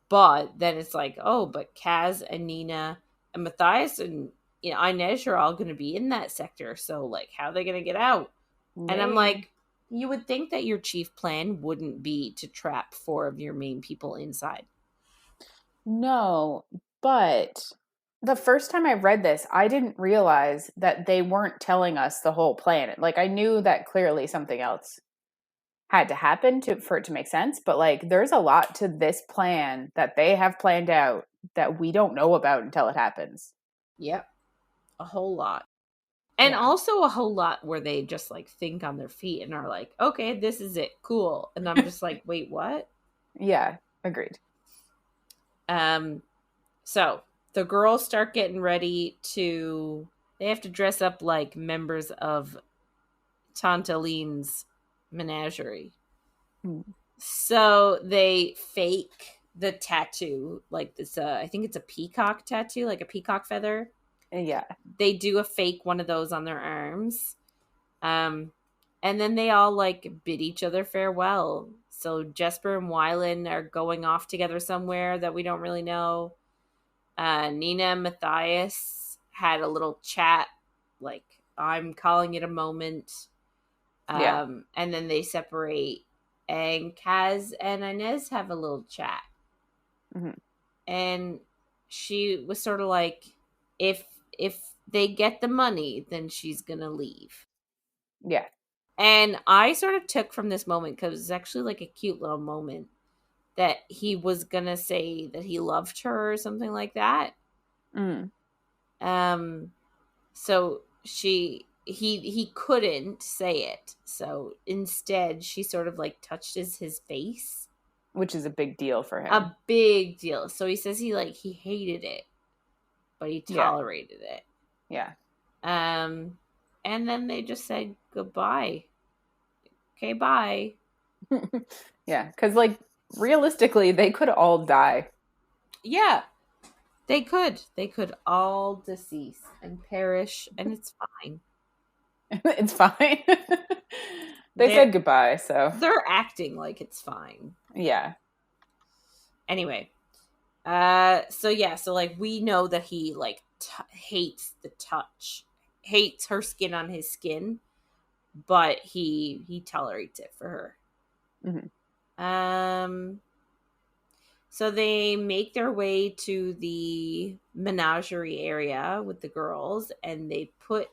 But then it's like, oh, but Kaz and Nina and Matthias and Inej are all going to be in that sector. So, like, how are they going to get out? Yeah. And I'm like, you would think that your chief plan wouldn't be to trap 4 of your main people inside. No, but the first time I read this, I didn't realize that they weren't telling us the whole plan. Like, I knew that clearly something else had to happen for it to make sense. But like, there's a lot to this plan that they have planned out that we don't know about until it happens. Yep. A whole lot. And also a whole lot where they just like think on their feet and are like, okay, this is it. Cool. And I'm just like, wait, what? Yeah. Agreed. So the girls start getting ready they have to dress up like members of Tante Lean's menagerie. So they fake the tattoo, like this, I think it's a peacock tattoo, like a peacock feather. Yeah. They do a fake one of those on their arms. And then they all like bid each other farewell. So Jesper and Wylan are going off together somewhere that we don't really know. Nina and Matthias had a little chat, like, I'm calling it a moment. And then they separate, and Kaz and Inej have a little chat. Mm-hmm. And she was sort of like, if they get the money, then she's gonna leave. Yeah. And I sort of took from this moment, because it's actually like a cute little moment, that he was gonna say that he loved her or something like that. So he couldn't say it. So instead, she sort of like touched his face, which is a big deal for him. A big deal. So he says he hated it, but he tolerated it. Yeah. And then they just said goodbye. Okay, bye. Yeah, because like realistically, they could all die. Yeah, they could. They could all decease and perish, and it's fine. It's fine. They said goodbye, so they're acting like it's fine. Yeah. Anyway, so like we know that he like hates the touch, hates her skin on his skin, but he tolerates it for her. Mm-hmm. So they make their way to the menagerie area with the girls, and they put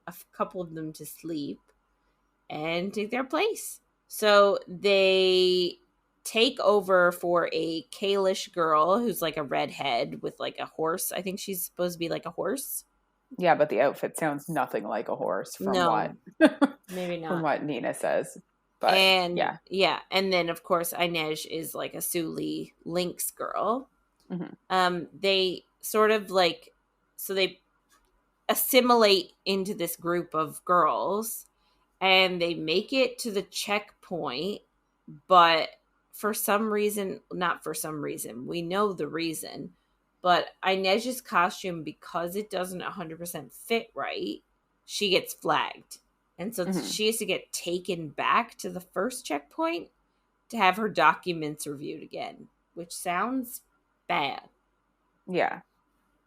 a couple of them to sleep and take their place. So they take over for a Kalish girl who's like a redhead with like a horse. I think she's supposed to be like a horse. Yeah, but the outfit sounds nothing like a horse from what maybe not from what Nina says. But and and then of course Inej is like a Suli lynx girl. Mm-hmm. They sort of like, so they assimilate into this group of girls, and they make it to the checkpoint, but for some reason, not for some reason, we know the reason, but Inej's costume, because it doesn't 100% fit right, she gets flagged. And so she has to get taken back to the first checkpoint to have her documents reviewed again, which sounds bad. Yeah.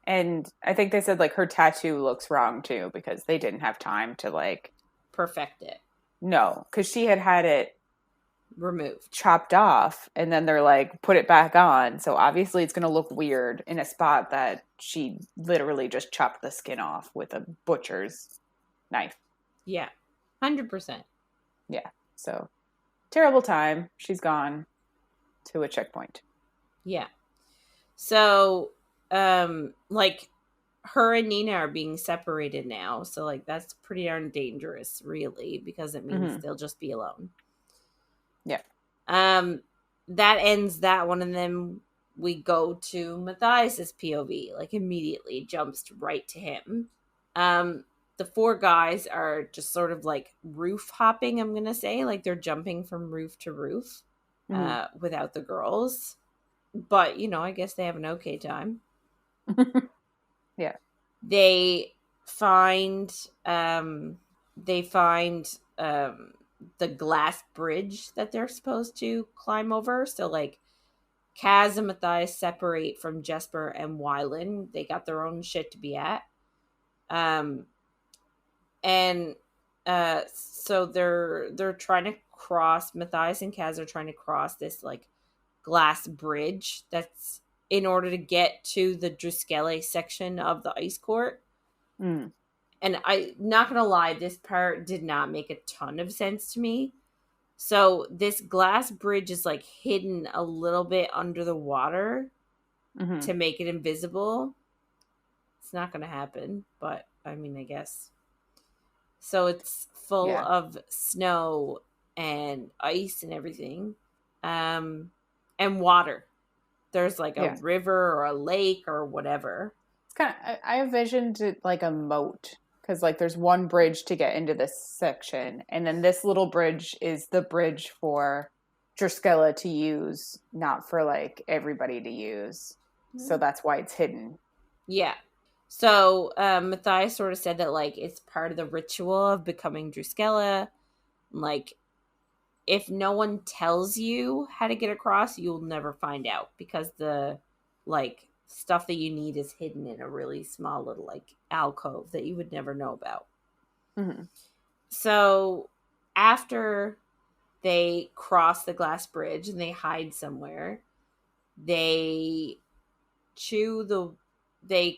And I think they said like her tattoo looks wrong too, because they didn't have time to like perfect it. No, because she had it removed, chopped off, and then they're like, put it back on. So obviously it's going to look weird in a spot that she literally just chopped the skin off with a butcher's knife. Yeah, 100%. Yeah, so terrible time. She's gone to a checkpoint. Yeah. So, like, her and Nina are being separated now. So, like, that's pretty darn dangerous, really, because it means they'll just be alone. Yeah. That ends that one, and then we go to Matthias's POV, like, immediately jumps right to him. The four guys are just sort of, like, roof hopping, I'm gonna say. Like, they're jumping from roof to roof without the girls. But, you know, I guess they have an okay time. Yeah. They find the glass bridge that they're supposed to climb over. So, like, Kaz and Matthias separate from Jesper and Wylan. They got their own shit to be at. So they're trying to cross, Matthias and Kaz are trying to cross this, like, glass bridge that's in order to get to the Druskele section of the ice court. And I'm not gonna lie, this part did not make a ton of sense to me. So this glass bridge is like hidden a little bit under the water Mm-hmm. to make it invisible. It's not going to happen, but I mean, I guess. So it's full of snow and ice and everything. And water. There's like a river or a lake or whatever. It's kind of, I envisioned it like a moat, because like there's one bridge to get into this section, and then this little bridge is the bridge for Drusilla to use, not for like everybody to use. So that's why it's hidden. Yeah. So Matthias sort of said that like it's part of the ritual of becoming Drusilla. Like, if no one tells you how to get across, you'll never find out, because the like stuff that you need is hidden in a really small little like alcove that you would never know about. Mm-hmm. So after they cross the glass bridge and they hide somewhere, they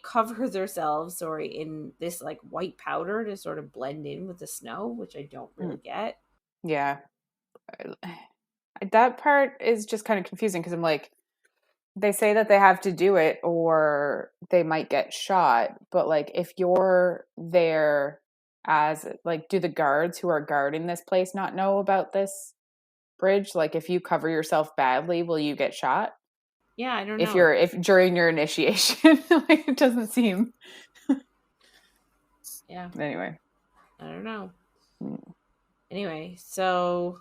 cover themselves, in this like white powder to sort of blend in with the snow, which I don't really get. Yeah. That part is just kind of confusing, because I'm like, they say that they have to do it or they might get shot, but like if you're there as like, do the guards who are guarding this place not know about this bridge? Like if you cover yourself badly, will you get shot? Yeah, I don't know. If during your initiation, like it doesn't seem. Yeah. Anyway. I don't know. Anyway, so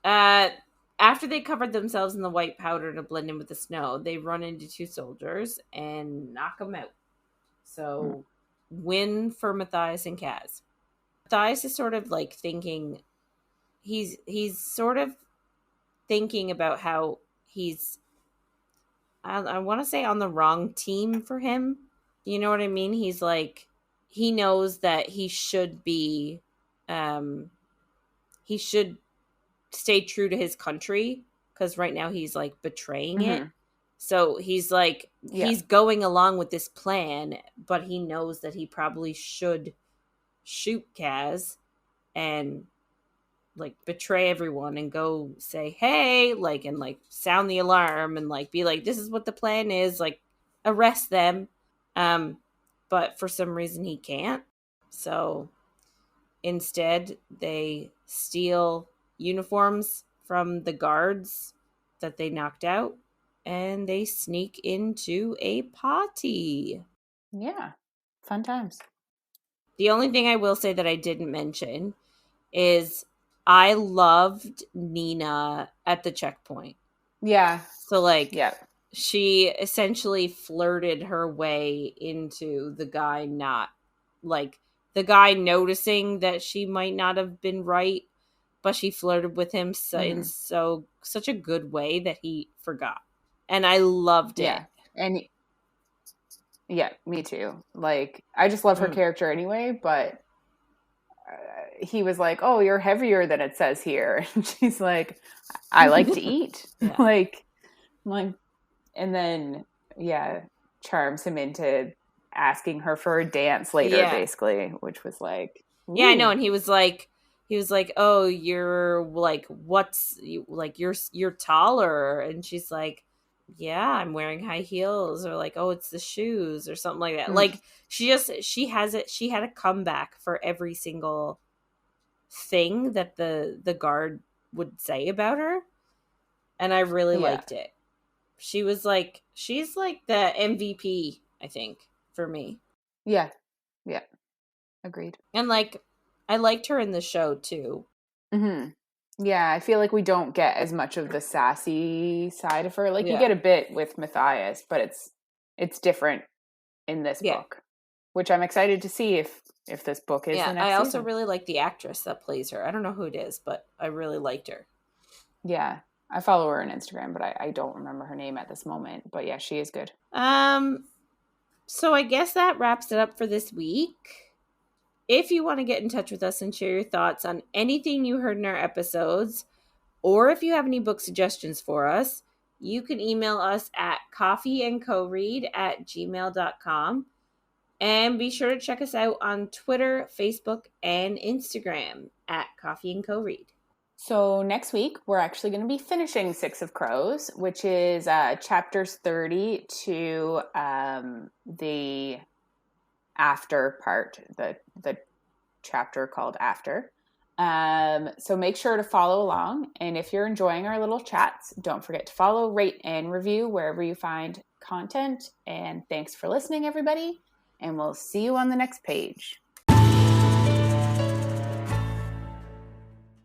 after they covered themselves in the white powder to blend in with the snow, they run into two soldiers and knock them out. So win for Matthias and Kaz. Matthias is sort of like thinking, he's sort of thinking about how he's, I want to say, on the wrong team for him. You know what I mean? He's like, he knows that he should be, he should stay true to his country, because right now he's like betraying it. So he's like, he's going along with this plan, but he knows that he probably should shoot Kaz and like betray everyone and go say, hey, like, and like sound the alarm and like be like, this is what the plan is, like arrest them. But for some reason he can't. So instead they steal uniforms from the guards that they knocked out, and they sneak into a party. Yeah. Fun times. The only thing I will say that I didn't mention is I loved Nina at the checkpoint. Yeah. So like, she essentially flirted her way into the guy the guy noticing that she might not have been right, but she flirted with him in such a good way that he forgot. And I loved it. Yeah. And yeah, me too. Like, I just love her character anyway, but he was like, oh, you're heavier than it says here. And she's like, I like to eat. like, and then, charms him into asking her for a dance later, basically, which was like, ooh. Yeah, I know. And he was like, oh, you're like, you're taller. And she's like, yeah, I'm wearing high heels, or like, oh, it's the shoes or something like that. Like, she had a comeback for every single thing that the guard would say about her. And I really liked it. She's like the MVP, I think, for me. Yeah. Yeah. Agreed. And like, I liked her in the show too. Yeah, I feel like we don't get as much of the sassy side of her. Like, you get a bit with Matthias, but it's different in this book, which I'm excited to see if this book is the next I also season. really like the actress that plays her. I don't know who it is, but I really liked her. Yeah, I follow her on Instagram, but I don't remember her name at this moment. But yeah, she is good. So I guess that wraps it up for this week. If you want to get in touch with us and share your thoughts on anything you heard in our episodes, or if you have any book suggestions for us, you can email us at coffeeandcoread@gmail.com. And be sure to check us out on Twitter, Facebook, and Instagram at Coffee and Co Read. So next week, we're actually going to be finishing Six of Crows, which is chapters 30 to the after part, the chapter called After. So make sure to follow along. And if you're enjoying our little chats, don't forget to follow, rate, and review wherever you find content. And thanks for listening, everybody. And we'll see you on the next page.